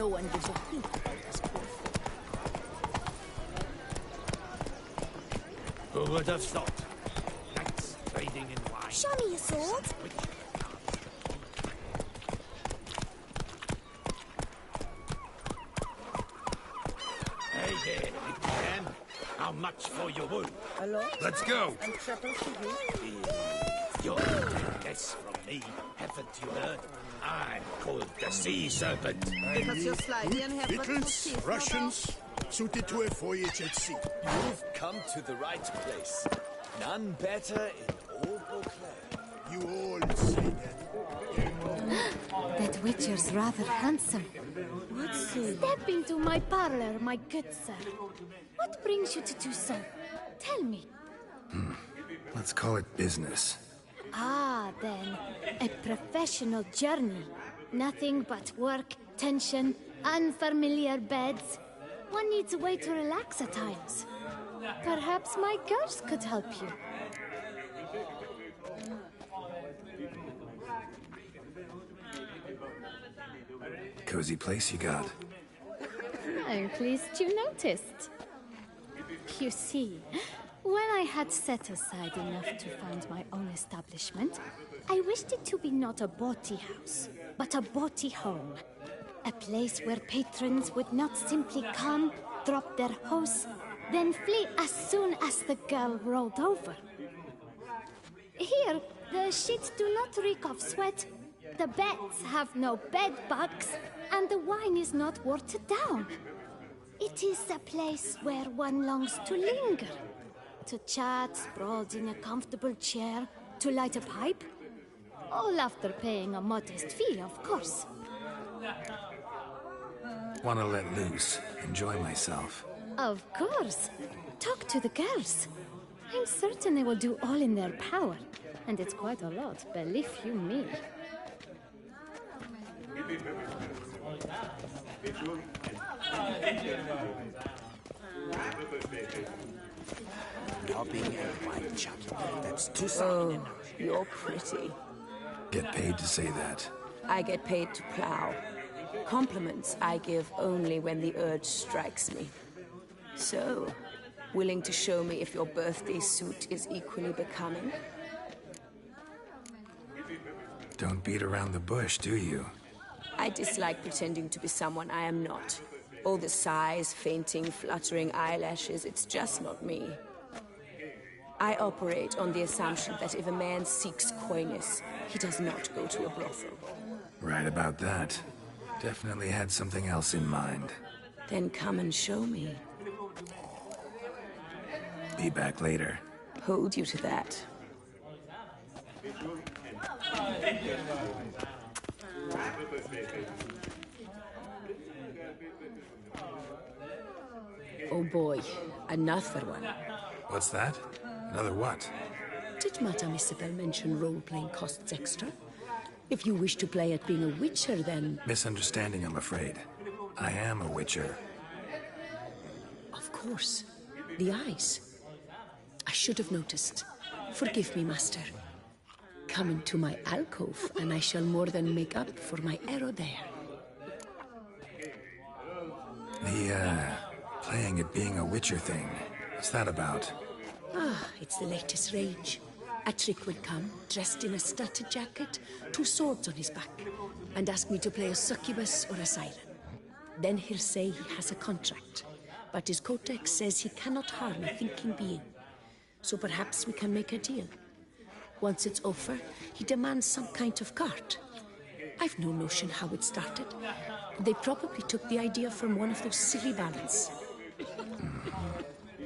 No one gives a hoot about us both. Who would have thought? Knights trading in wine. Show me your sword. Hey there, big man. How much for your wool? Hello? Let's go. And triple to you. You're a guess from me, haven't you heard? I'm called the Sea Serpent. Because you're slimy and have but Beetles, teeth, no Russians, suited to a voyage at sea. You've come to the right place. None better in all Beauclair. You all say that. That Witcher's rather handsome. What's he? Step into my parlor, my good sir. What brings you to do so? Tell me. Let's call it business. Ah, then. A professional journey. Nothing but work, tension, unfamiliar beds. One needs a way to relax at times. Perhaps my girls could help you. Cozy place you got. I'm pleased you noticed. You see, when I had set aside enough to found my own establishment, I wished it to be not a bawdy house, but a bawdy home. A place where patrons would not simply come, drop their hose, then flee as soon as the girl rolled over. Here, the sheets do not reek of sweat, the beds have no bed bugs, and the wine is not watered down. It is a place where one longs to linger, to chat sprawled in a comfortable chair, to light a pipe. All after paying a modest fee, of course. Wanna let loose, enjoy myself. Of course. Talk to the girls. I'm certain they will do all in their power. And it's quite a lot, believe you me. Robbing and wine chuck. That's two sides. Oh, you're pretty. Get paid to say that. I get paid to plow. Compliments I give only when the urge strikes me. So, willing to show me if your birthday suit is equally becoming? Don't beat around the bush, do you? I dislike pretending to be someone I am not. All the sighs, fainting, fluttering eyelashes, it's just not me. I operate on the assumption that if a man seeks coyness, he does not go to a brothel. Right about that. Definitely had something else in mind. Then come and show me. Be back later. Hold you to that. Oh boy, another one. What's that? Another what? Did Madame Isabel mention role-playing costs extra? If you wish to play at being a witcher, then... Misunderstanding, I'm afraid. I am a witcher. Of course. The eyes. I should have noticed. Forgive me, master. Come into my alcove, and I shall more than make up for my error there. The, playing at being a witcher thing. What's that about? Ah, it's the latest rage. A trick would come, dressed in a studded jacket, 2 swords on his back, and ask me to play a succubus or a siren. Then he'll say he has a contract, but his codex says he cannot harm a thinking being. So perhaps we can make a deal. Once it's over, he demands some kind of cart. I've no notion how it started. They probably took the idea from one of those silly ballads.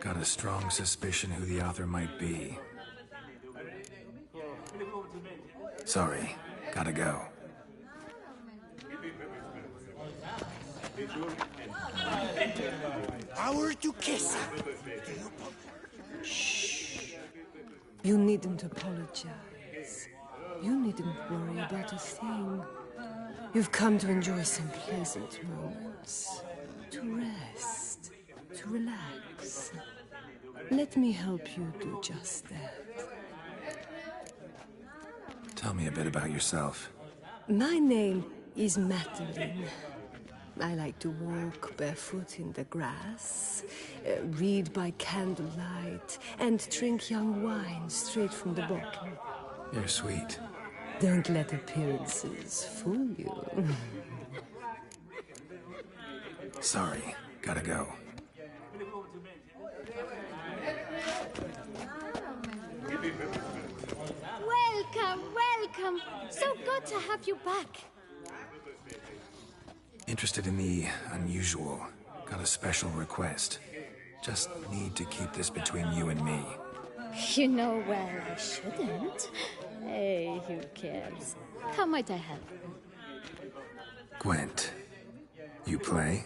Got a strong suspicion who the author might be. Sorry, gotta go. Our Duchessa! Shh. You needn't apologize. You needn't worry about a thing. You've come to enjoy some pleasant moments. To rest. To relax. Let me help you do just that. Tell me a bit about yourself. My name is Madeline. I like to walk barefoot in the grass, read by candlelight, and drink young wine straight from the bottle. You're sweet. Don't let appearances fool you. Sorry, gotta go. Welcome, welcome. So good to have you back. Interested in the unusual. Got a special request. Just need to keep this between you and me. You know, well, I shouldn't. Hey, who cares? How might I help? Gwent, you play?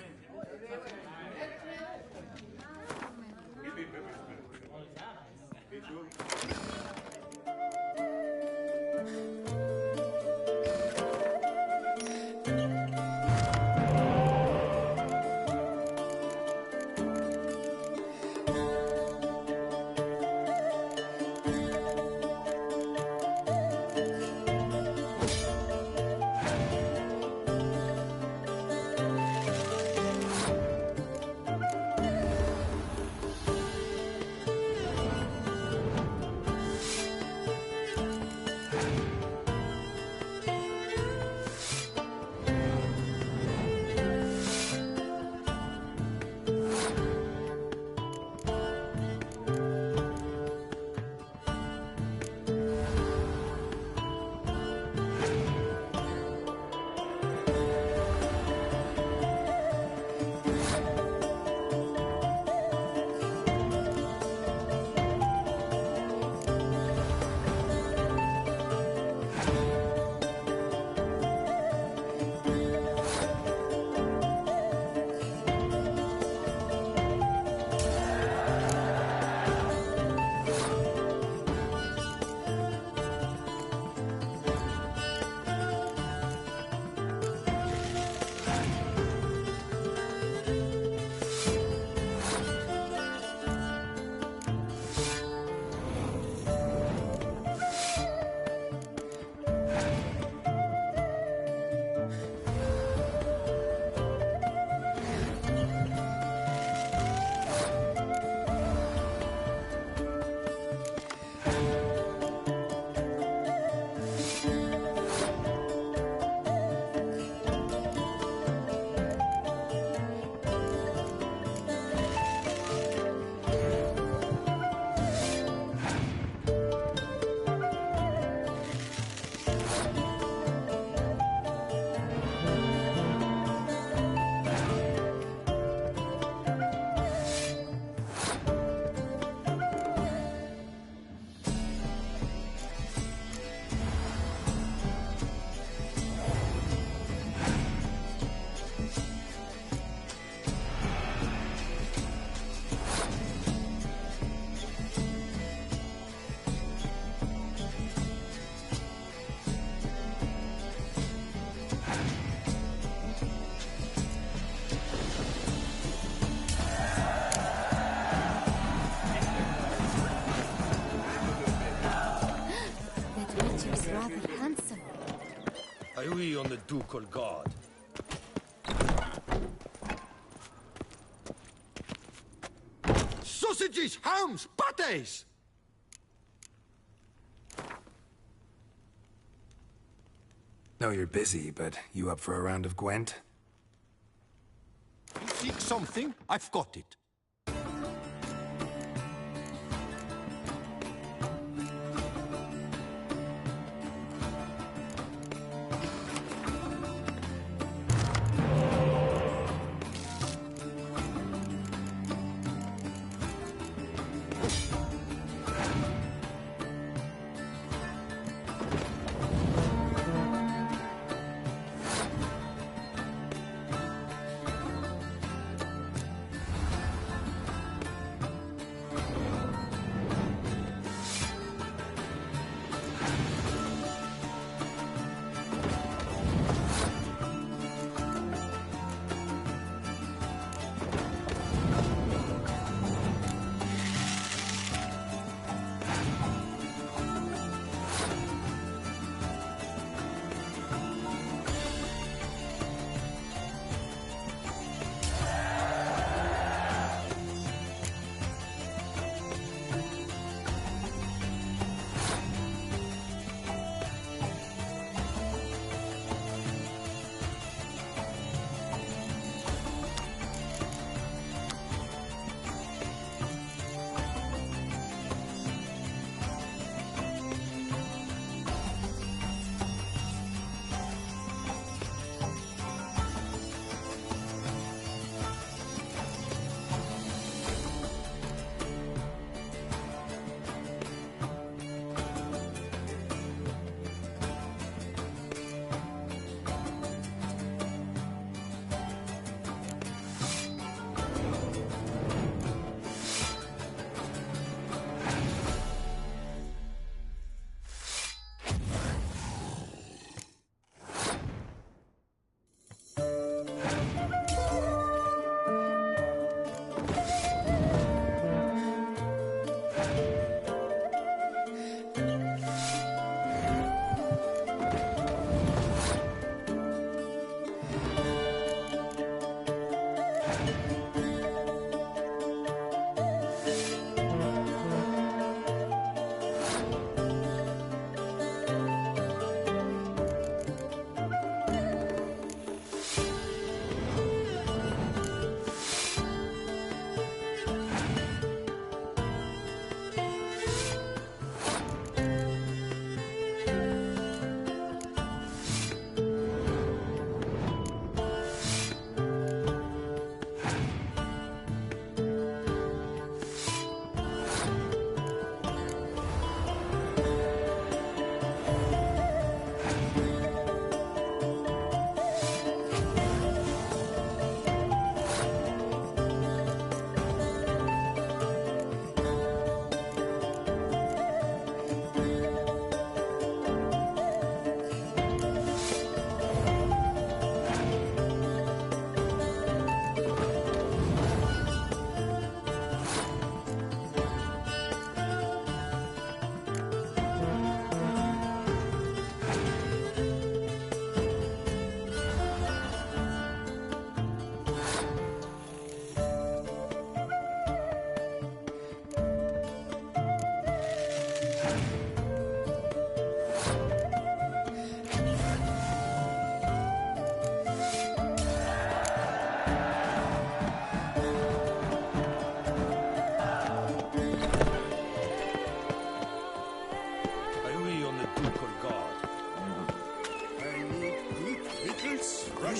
Are we on the ducal guard? Sausages, hams, pates! Know you're busy, but you up for a round of Gwent? You seek something? I've got it.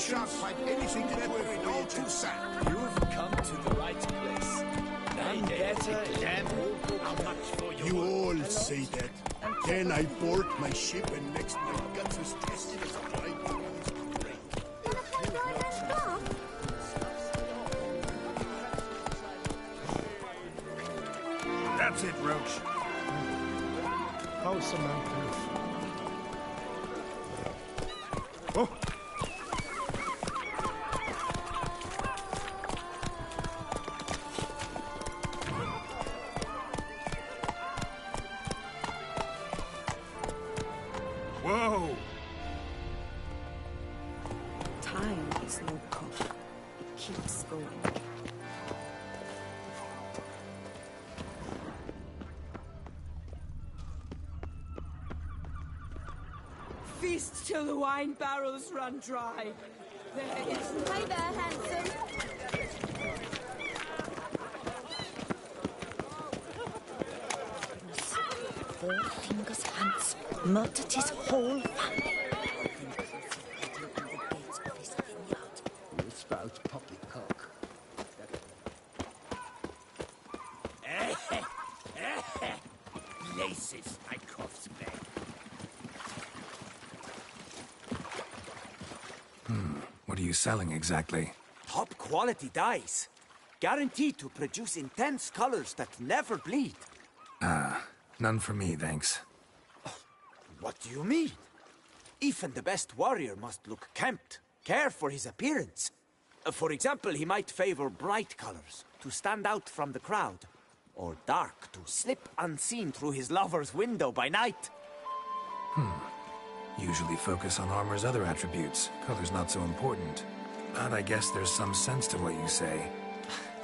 shan't find anything better in all Toussaint. You've come to the right place. None better in How much for you all say that. Then I board my ship and next my guts is twisted as a blind. That's it, Roach. How's Samantha? Oh! Whoa! Time is no clock. It keeps going. Feast till the wine barrels run dry. There is... Hi there, handsome. Four Fingers Hans murdered his whole family. It's about poppycock. Places, I coughs back. What are you selling exactly? Top quality dyes. Guaranteed to produce intense colors that never bleed. None for me, thanks. What do you mean? Even the best warrior must look kempt, care for his appearance. For example, he might favor bright colors to stand out from the crowd, or dark to slip unseen through his lover's window by night. Usually focus on armor's other attributes. Color's not so important. But I guess there's some sense to what you say.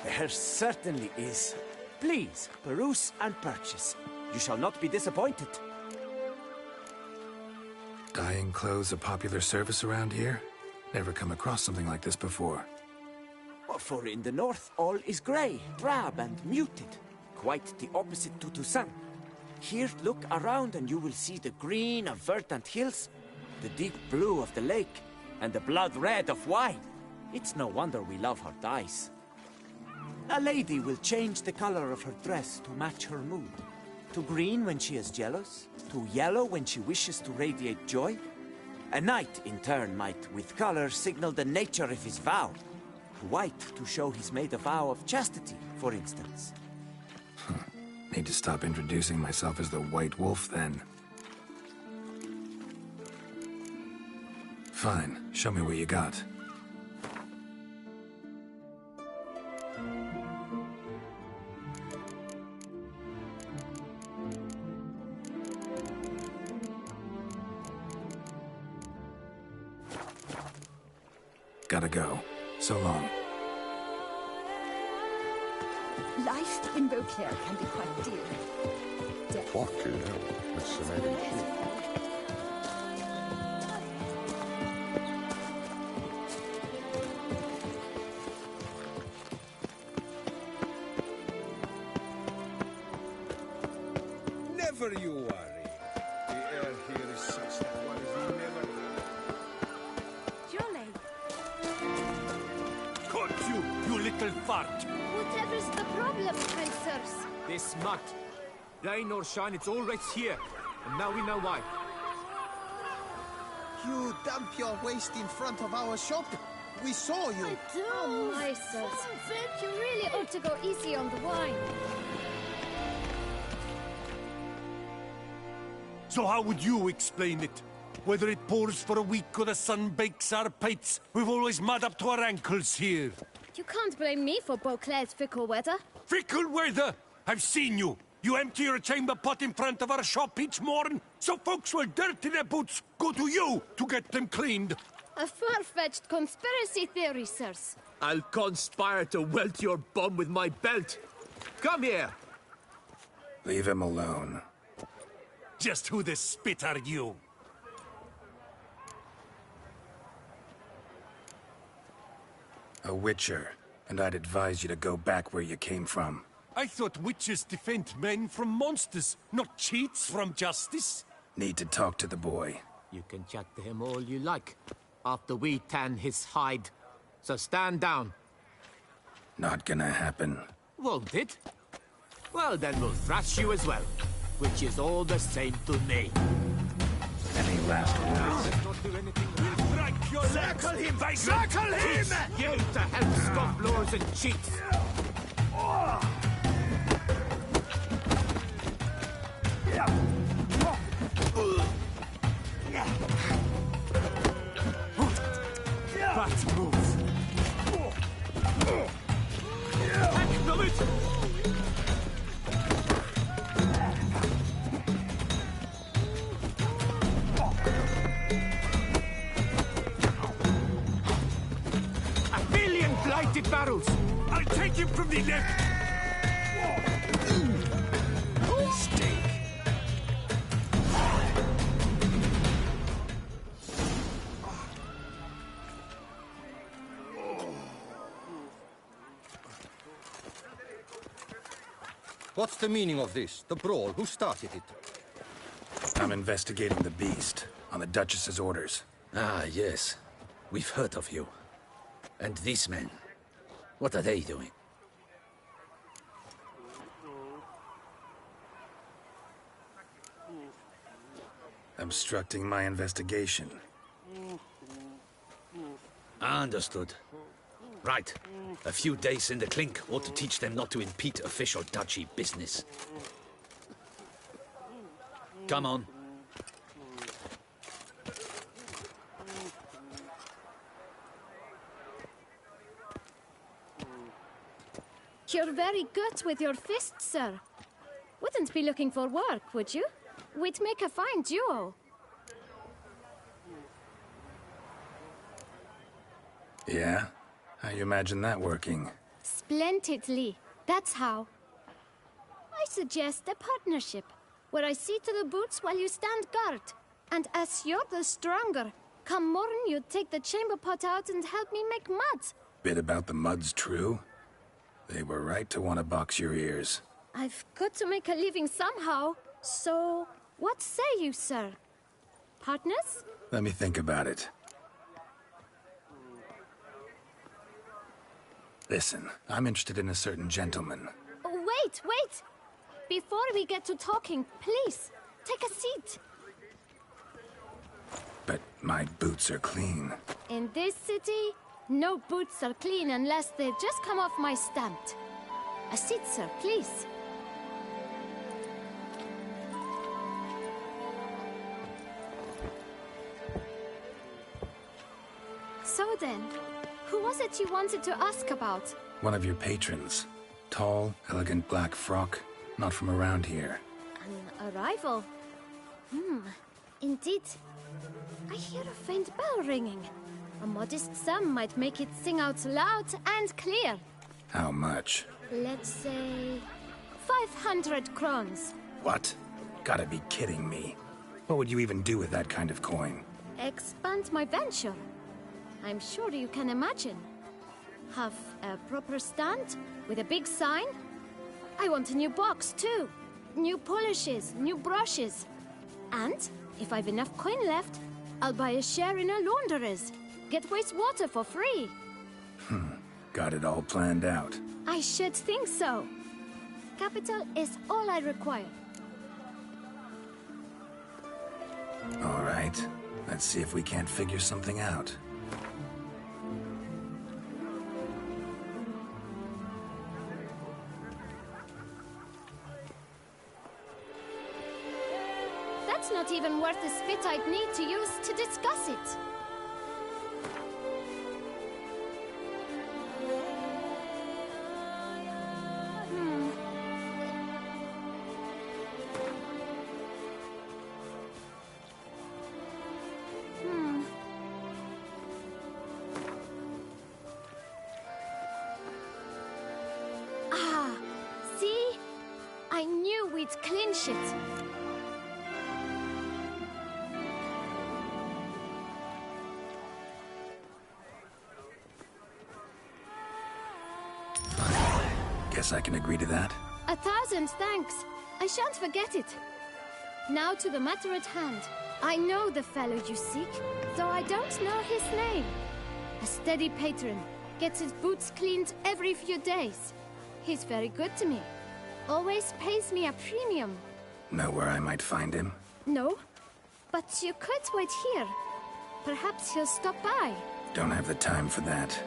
There certainly is. Please, peruse and purchase. You shall not be disappointed. Dyeing clothes a popular service around here? Never come across something like this before. For in the north, all is grey, drab and muted. Quite the opposite to Toussaint. Here, look around and you will see the green of verdant hills, the deep blue of the lake, and the blood red of wine. It's no wonder we love her dyes. A lady will change the color of her dress to match her mood. To green when she is jealous, to yellow when she wishes to radiate joy. A knight, in turn, might, with color, signal the nature of his vow. White to show he's made a vow of chastity, for instance. Need to stop introducing myself as the White Wolf, then. Fine, show me what you got. Gotta go. So long. Life in Beauclair can be quite dear. Fucking hell, that's some energy. Never you worry. The air here is such that one is never... Jolly. Caught you little fart! Whatever's the problem, Princess? This smut. Rain or shine, it's all right here. And now we know why. You dump your waste in front of our shop? We saw you. I do. Oh, my sis. You really ought to go easy on the wine. So how would you explain it? Whether it pours for a week or the sun bakes our pates, we've always mud up to our ankles here. You can't blame me for Beauclair's fickle weather. Fickle weather! I've seen you! You empty your chamber pot in front of our shop each morn, so folks will dirty their boots, go to you to get them cleaned. A far-fetched conspiracy theory, sirs. I'll conspire to welt your bum with my belt. Come here. Leave him alone. Just who the spit are you? A witcher, and I'd advise you to go back where you came from. I thought witches defend men from monsters, not cheats from justice. Need to talk to the boy. You can chat to him all you like. after we tan his hide. So stand down. Not gonna happen. Won't it? Well, then we'll thrash you as well, which is all the same to me. Any last words? Not do anything we'll break your legs! Circle him, vagrant! Circle him! You to help scofflaws and cheats! Bad move! Acknowledge! A million blighted barrels! I'll take him from the neck! Stink. What's the meaning of this? The brawl? Who started it? I'm investigating the beast, on the Duchess's orders. Ah, yes. We've heard of you. And these men, what are they doing? Obstructing my investigation. Understood. Right. A few days in the clink ought to teach them not to impede official duchy business. Come on. You're very good with your fists, sir. Wouldn't be looking for work, would you? We'd make a fine duo. Yeah? How you imagine that working? Splendidly. That's how. I suggest a partnership, where I see to the boots while you stand guard. And as you're the stronger, come morn you take the chamber pot out and help me make mud. Bit about the mud's true? They were right to want to box your ears. I've got to make a living somehow, so what say you, sir? Partners? Let me think about it. Listen, I'm interested in a certain gentleman. Oh, wait! Before we get to talking, please, take a seat. But my boots are clean. In this city, no boots are clean unless they've just come off my stand. A seat, sir, please. So then, who was it you wanted to ask about? One of your patrons. Tall, elegant black frock. Not from around here. An arrival? Indeed. I hear a faint bell ringing. A modest sum might make it sing out loud and clear. How much? Let's say 500 crowns. What? Gotta be kidding me. What would you even do with that kind of coin? Expand my venture. I'm sure you can imagine. Have a proper stand with a big sign. I want a new box too. New polishes, new brushes. And if I've enough coin left, I'll buy a share in a launderer's. Get wastewater for free. Got it all planned out. I should think so. Capital is all I require. All right. Let's see if we can't figure something out. That's not even worth the spit I'd need to use to discuss it. Ah, see? I knew we'd clinch it. Guess I can agree to that. 1,000 thanks. I shan't forget it. Now to the matter at hand. I know the fellow you seek, though I don't know his name. A steady patron, gets his boots cleaned every few days. He's very good to me. Always pays me a premium. Know where I might find him? No, but you could wait here. Perhaps he'll stop by. Don't have the time for that.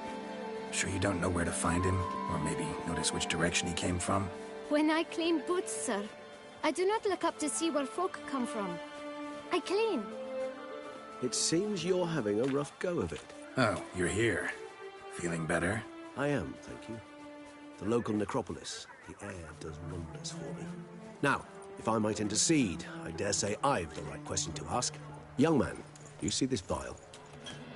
Sure you don't know where to find him? Or maybe notice which direction he came from? When I clean boots, sir, I do not look up to see where folk come from. I clean. It seems you're having a rough go of it. Oh, you're here. Feeling better? I am, thank you. The local necropolis. The air does wonders for me. Now, if I might intercede, I dare say I've the right question to ask. Young man, you see this vial?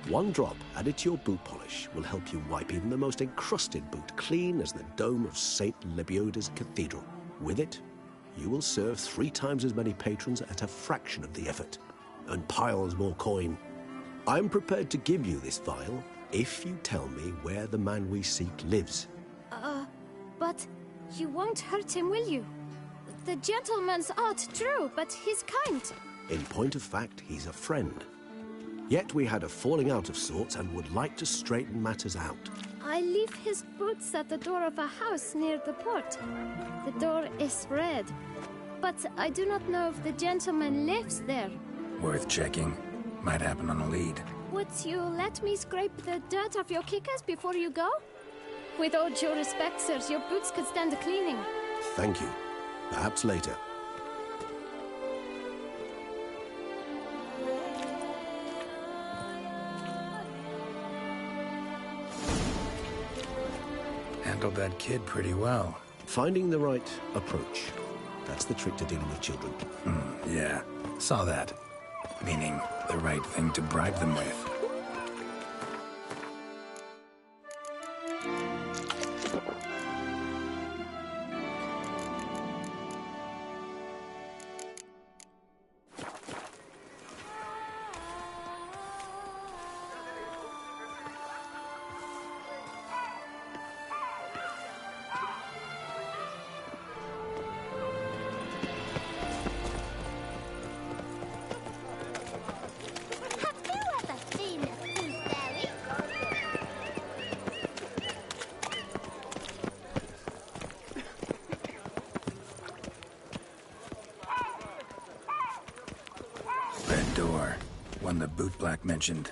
One drop added to your boot polish will help you wipe even the most encrusted boot clean as the dome of St. Lebioda's Cathedral. With it, you will serve 3 times as many patrons at a fraction of the effort, and piles more coin. I'm prepared to give you this vial if you tell me where the man we seek lives. But you won't hurt him, will you? The gentleman's odd, true, but he's kind. In point of fact, he's a friend. Yet we had a falling out of sorts and would like to straighten matters out. I leave his boots at the door of a house near the port. The door is red, but I do not know if the gentleman lives there. Worth checking. Might happen on a lead. Would you let me scrape the dirt off your kickers before you go? With all due respect, sirs, your boots could stand a cleaning. Thank you. Perhaps later. Handled that kid pretty well. Finding the right approach. That's the trick to dealing with children. Yeah, saw that. Meaning, the right thing to bribe them with. Red door. One the boot black mentioned.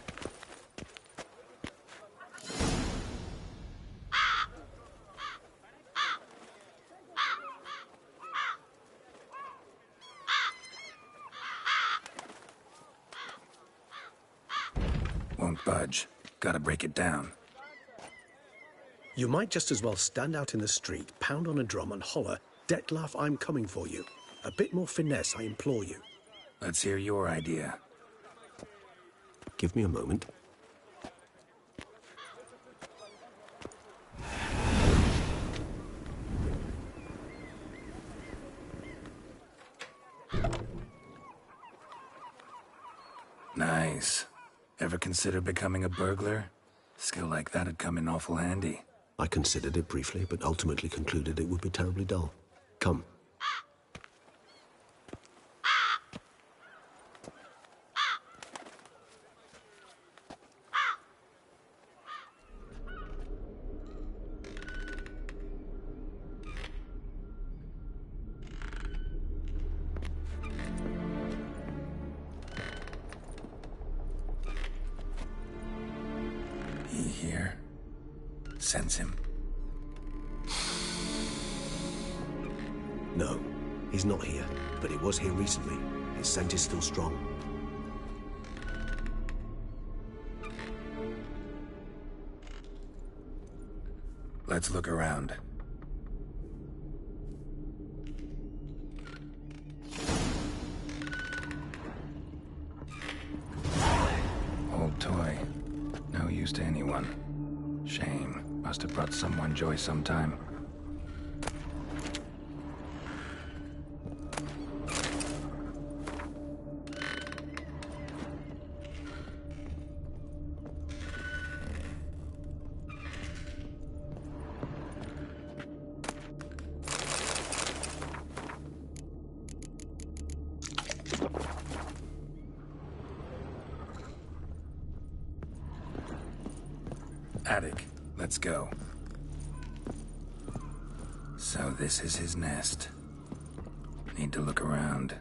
Won't budge. Gotta break it down. You might just as well stand out in the street, pound on a drum and holler, "Detlef, I'm coming for you." A bit more finesse, I implore you. Let's hear your idea. Give me a moment. Nice. Ever consider becoming a burglar? Skill like that'd come in awful handy. I considered it briefly, but ultimately concluded it would be terribly dull. Come. Here. Sense him. No, he's not here, but he was here recently. His scent is still strong. Let's look around. Old toy. No use to anyone. Shame. Must have brought someone joy sometime. Attic, let's go. So this is his nest. Need to look around.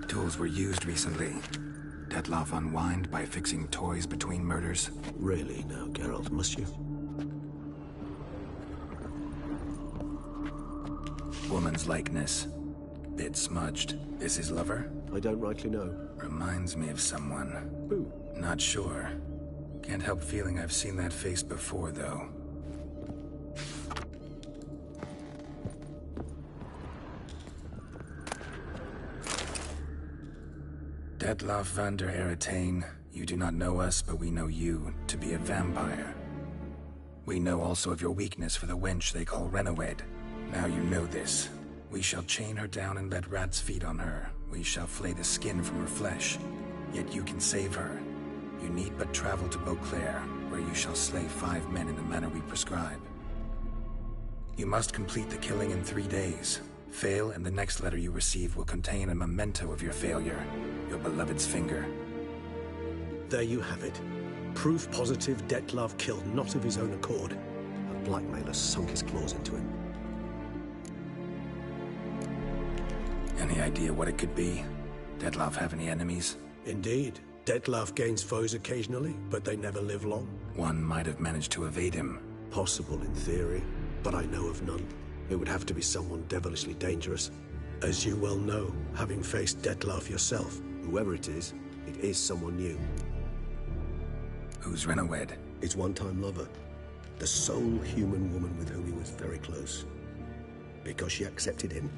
Tools were used recently. Detloff unwind by fixing toys between murders. Really now, Geralt, must you? Woman's likeness. Bit smudged. This his lover? I don't rightly know. Reminds me of someone. Who? Not sure. Can't help feeling I've seen that face before, though. Detloff van der Eretain, you do not know us, but we know you to be a vampire. We know also of your weakness for the wench they call Renawed. Now you know this. We shall chain her down and let rats feed on her. We shall flay the skin from her flesh. Yet you can save her. You need but travel to Beauclair, where you shall slay 5 men in the manner we prescribe. You must complete the killing in 3 days. Fail, and the next letter you receive will contain a memento of your failure. Your beloved's finger. There you have it. Proof positive Detloff killed not of his own accord. A blackmailer sunk his claws into him. Any idea what it could be? Detloff have any enemies? Indeed. Detloff gains foes occasionally, but they never live long. One might have managed to evade him. Possible in theory, but I know of none. It would have to be someone devilishly dangerous. As you well know, having faced Detloff yourself, whoever it is someone new. Who's Renawed? His one-time lover. The sole human woman with whom he was very close. Because she accepted him.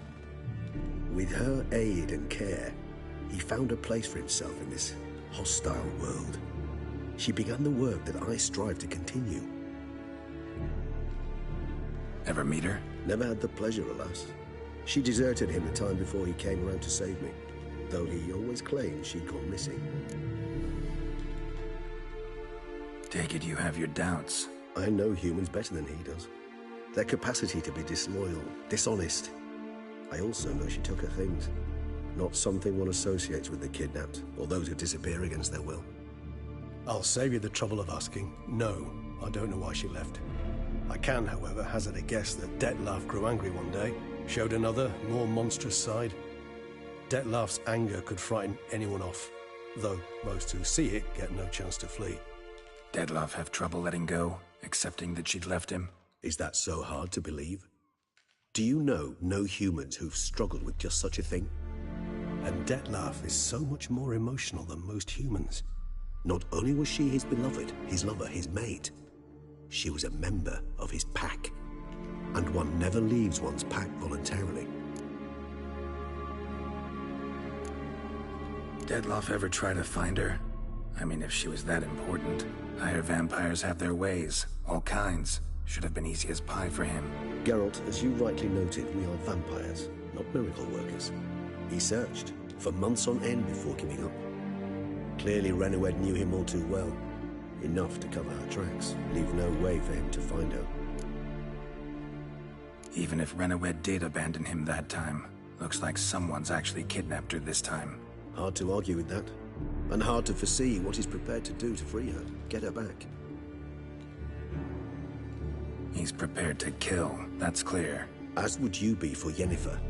With her aid and care, he found a place for himself in this hostile world. She began the work that I strive to continue. Ever meet her? Never had the pleasure, alas. She deserted him the time before he came around to save me, though he always claimed she'd gone missing. Take it you have your doubts. I know humans better than he does. Their capacity to be disloyal, dishonest. I also know she took her things. Not something one associates with the kidnapped, or those who disappear against their will. I'll save you the trouble of asking. No, I don't know why she left. I can, however, hazard a guess that Detloff grew angry one day, showed another, more monstrous side. Detloff's anger could frighten anyone off, though most who see it get no chance to flee. Detloff have trouble letting go, accepting that she'd left him? Is that so hard to believe? Do you know no humans who've struggled with just such a thing? And Detloff is so much more emotional than most humans. Not only was she his beloved, his lover, his mate, she was a member of his pack. And one never leaves one's pack voluntarily. Detloff ever try to find her? I mean, if she was that important. Higher vampires have their ways, all kinds. Should have been easy as pie for him. Geralt, as you rightly noted, we are vampires, not miracle workers. He searched for months on end before giving up. Clearly Renawed knew him all too well. Enough to cover her tracks, leave no way for him to find her. Even if Renawed did abandon him that time, looks like someone's actually kidnapped her this time. Hard to argue with that. And hard to foresee what he's prepared to do to free her, get her back. He's prepared to kill, that's clear. As would you be for Yennefer.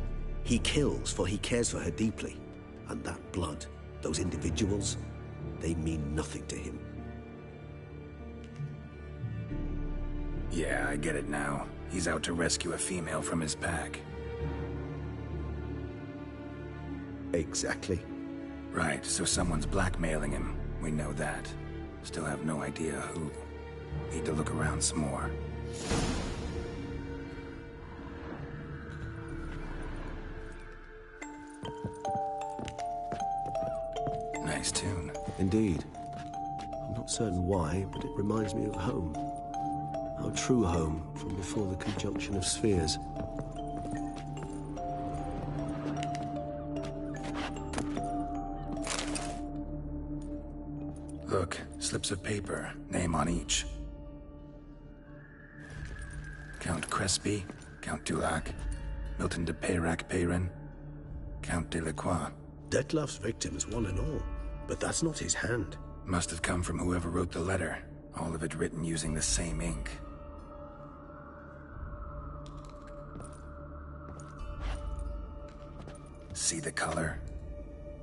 He kills for he cares for her deeply. And that blood, those individuals, they mean nothing to him. Yeah, I get it now. He's out to rescue a female from his pack. Exactly. Right, so someone's blackmailing him. We know that. Still have no idea who. Need to look around some more. Nice tune. Indeed. I'm not certain why, but it reminds me of home. Our true home from before the conjunction of spheres. Look, slips of paper, name on each. Count Crespi, Count Dulac, Milton de Peyrac Peyrin, Count Delacroix. Detlef's victims, one and all. But that's not his hand. Must have come from whoever wrote the letter. All of it written using the same ink. See the color?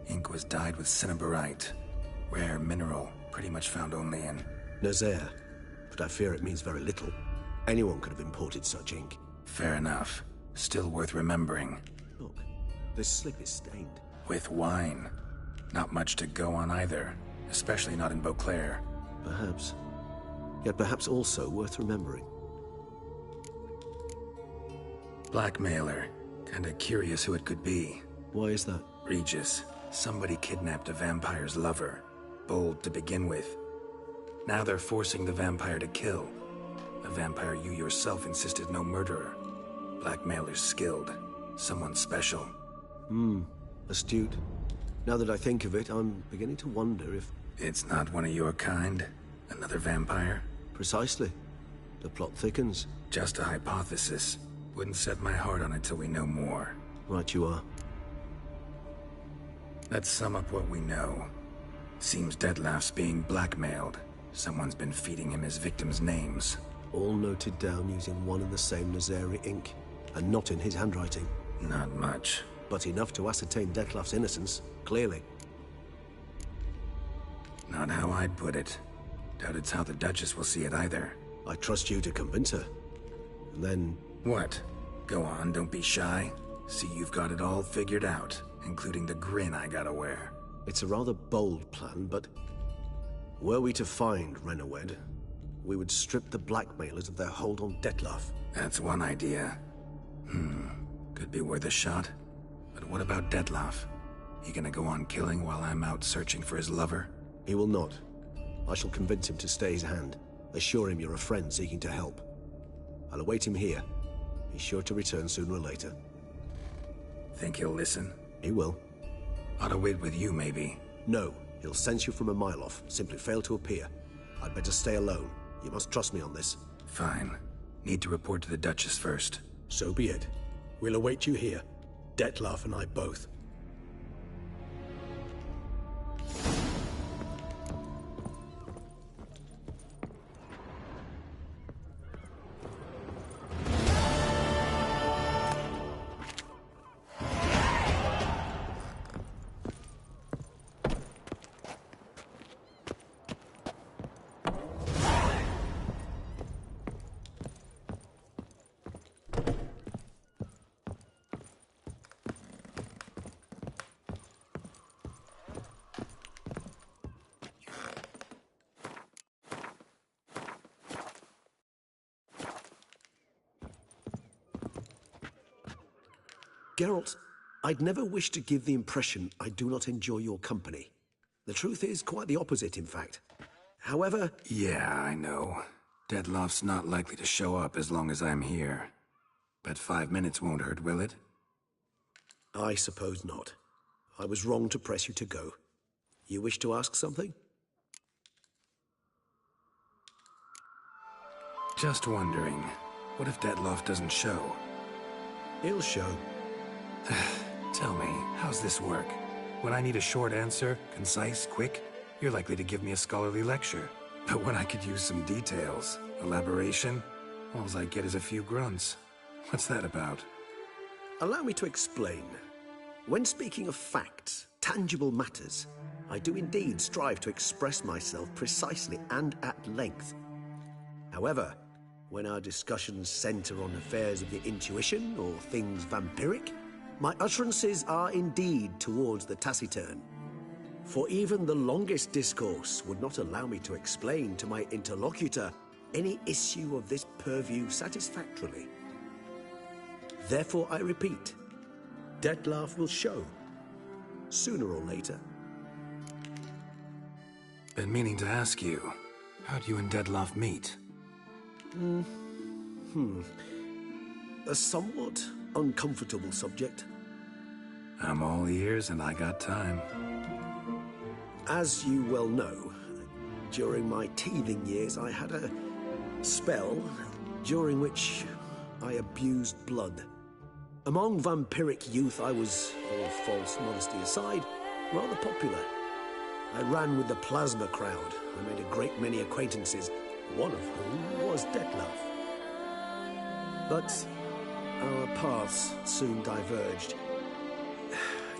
Ink was dyed with cinnabarite. Rare mineral, pretty much found only in... Nazaire. But I fear it means very little. Anyone could have imported such ink. Fair enough. Still worth remembering. Look, this slip is stained. With wine. Not much to go on either. Especially not in Beauclair. Perhaps. Yet perhaps also worth remembering. Blackmailer. Kinda curious who it could be. Why is that? Regis. Somebody kidnapped a vampire's lover. Bold to begin with. Now they're forcing the vampire to kill. A vampire you yourself insisted no murderer. Blackmailer's skilled. Someone special. Astute. Now that I think of it, I'm beginning to wonder if... It's not one of your kind? Another vampire? Precisely. The plot thickens. Just a hypothesis. Wouldn't set my heart on it till we know more. Right you are. Let's sum up what we know. Seems Detlef's being blackmailed. Someone's been feeding him his victims' names. All noted down using one and the same Nazari ink, and not in his handwriting. Not much. But enough to ascertain Detlef's innocence, clearly. Not how I'd put it. Doubt it's how the Duchess will see it either. I trust you to convince her. And then... What? Go on, don't be shy. See you've got it all figured out, including the grin I gotta wear. It's a rather bold plan, but... Were we to find Renawed, we would strip the blackmailers of their hold on Detlef. That's one idea. Could be worth a shot. But what about Detlef? He gonna go on killing while I'm out searching for his lover? He will not. I shall convince him to stay his hand. Assure him you're a friend seeking to help. I'll await him here. He's sure to return sooner or later. Think he'll listen? He will. Ought to wait with you, maybe. No. He'll sense you from a mile off. Simply fail to appear. I'd better stay alone. You must trust me on this. Fine. Need to report to the Duchess first. So be it. We'll await you here. Detlef and I both. Geralt, I'd never wish to give the impression I do not enjoy your company. The truth is quite the opposite, in fact. However... Yeah, I know. Detlef's not likely to show up as long as I'm here. But 5 minutes won't hurt, will it? I suppose not. I was wrong to press you to go. You wish to ask something? Just wondering, what if Detlef doesn't show? He'll show. Tell me, how's this work? When I need a short answer, concise, quick, you're likely to give me a scholarly lecture. But when I could use some details, elaboration, all I get is a few grunts. What's that about? Allow me to explain. When speaking of facts, tangible matters, I do indeed strive to express myself precisely and at length. However, when our discussions center on affairs of the intuition or things vampiric, my utterances are indeed towards the taciturn. For even the longest discourse would not allow me to explain to my interlocutor any issue of this purview satisfactorily. Therefore, I repeat, Detlef will show, sooner or later. Been meaning to ask you, how do you and Detlef meet? A somewhat uncomfortable subject. I'm all ears and I got time. As you well know, during my teething years I had a spell during which I abused blood. Among vampiric youth, I was, all false modesty aside, rather popular. I ran with the plasma crowd. I made a great many acquaintances, one of whom was Detlef. But our paths soon diverged.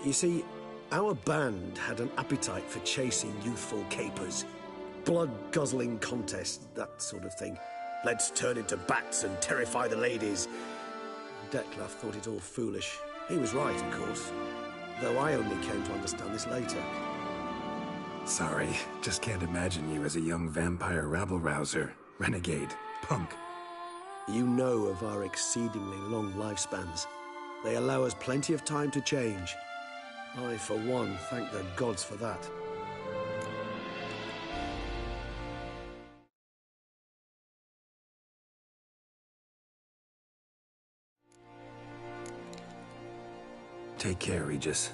You see, our band had an appetite for chasing youthful capers, blood-guzzling contests, that sort of thing. Let's turn into bats and terrify the ladies. Detlef thought it all foolish. He was right, of course, though I only came to understand this later. Sorry, just can't imagine you as a young vampire rabble-rouser, renegade, punk. You know of our exceedingly long lifespans. They allow us plenty of time to change. I, for one, thank the gods for that. Take care, Regis.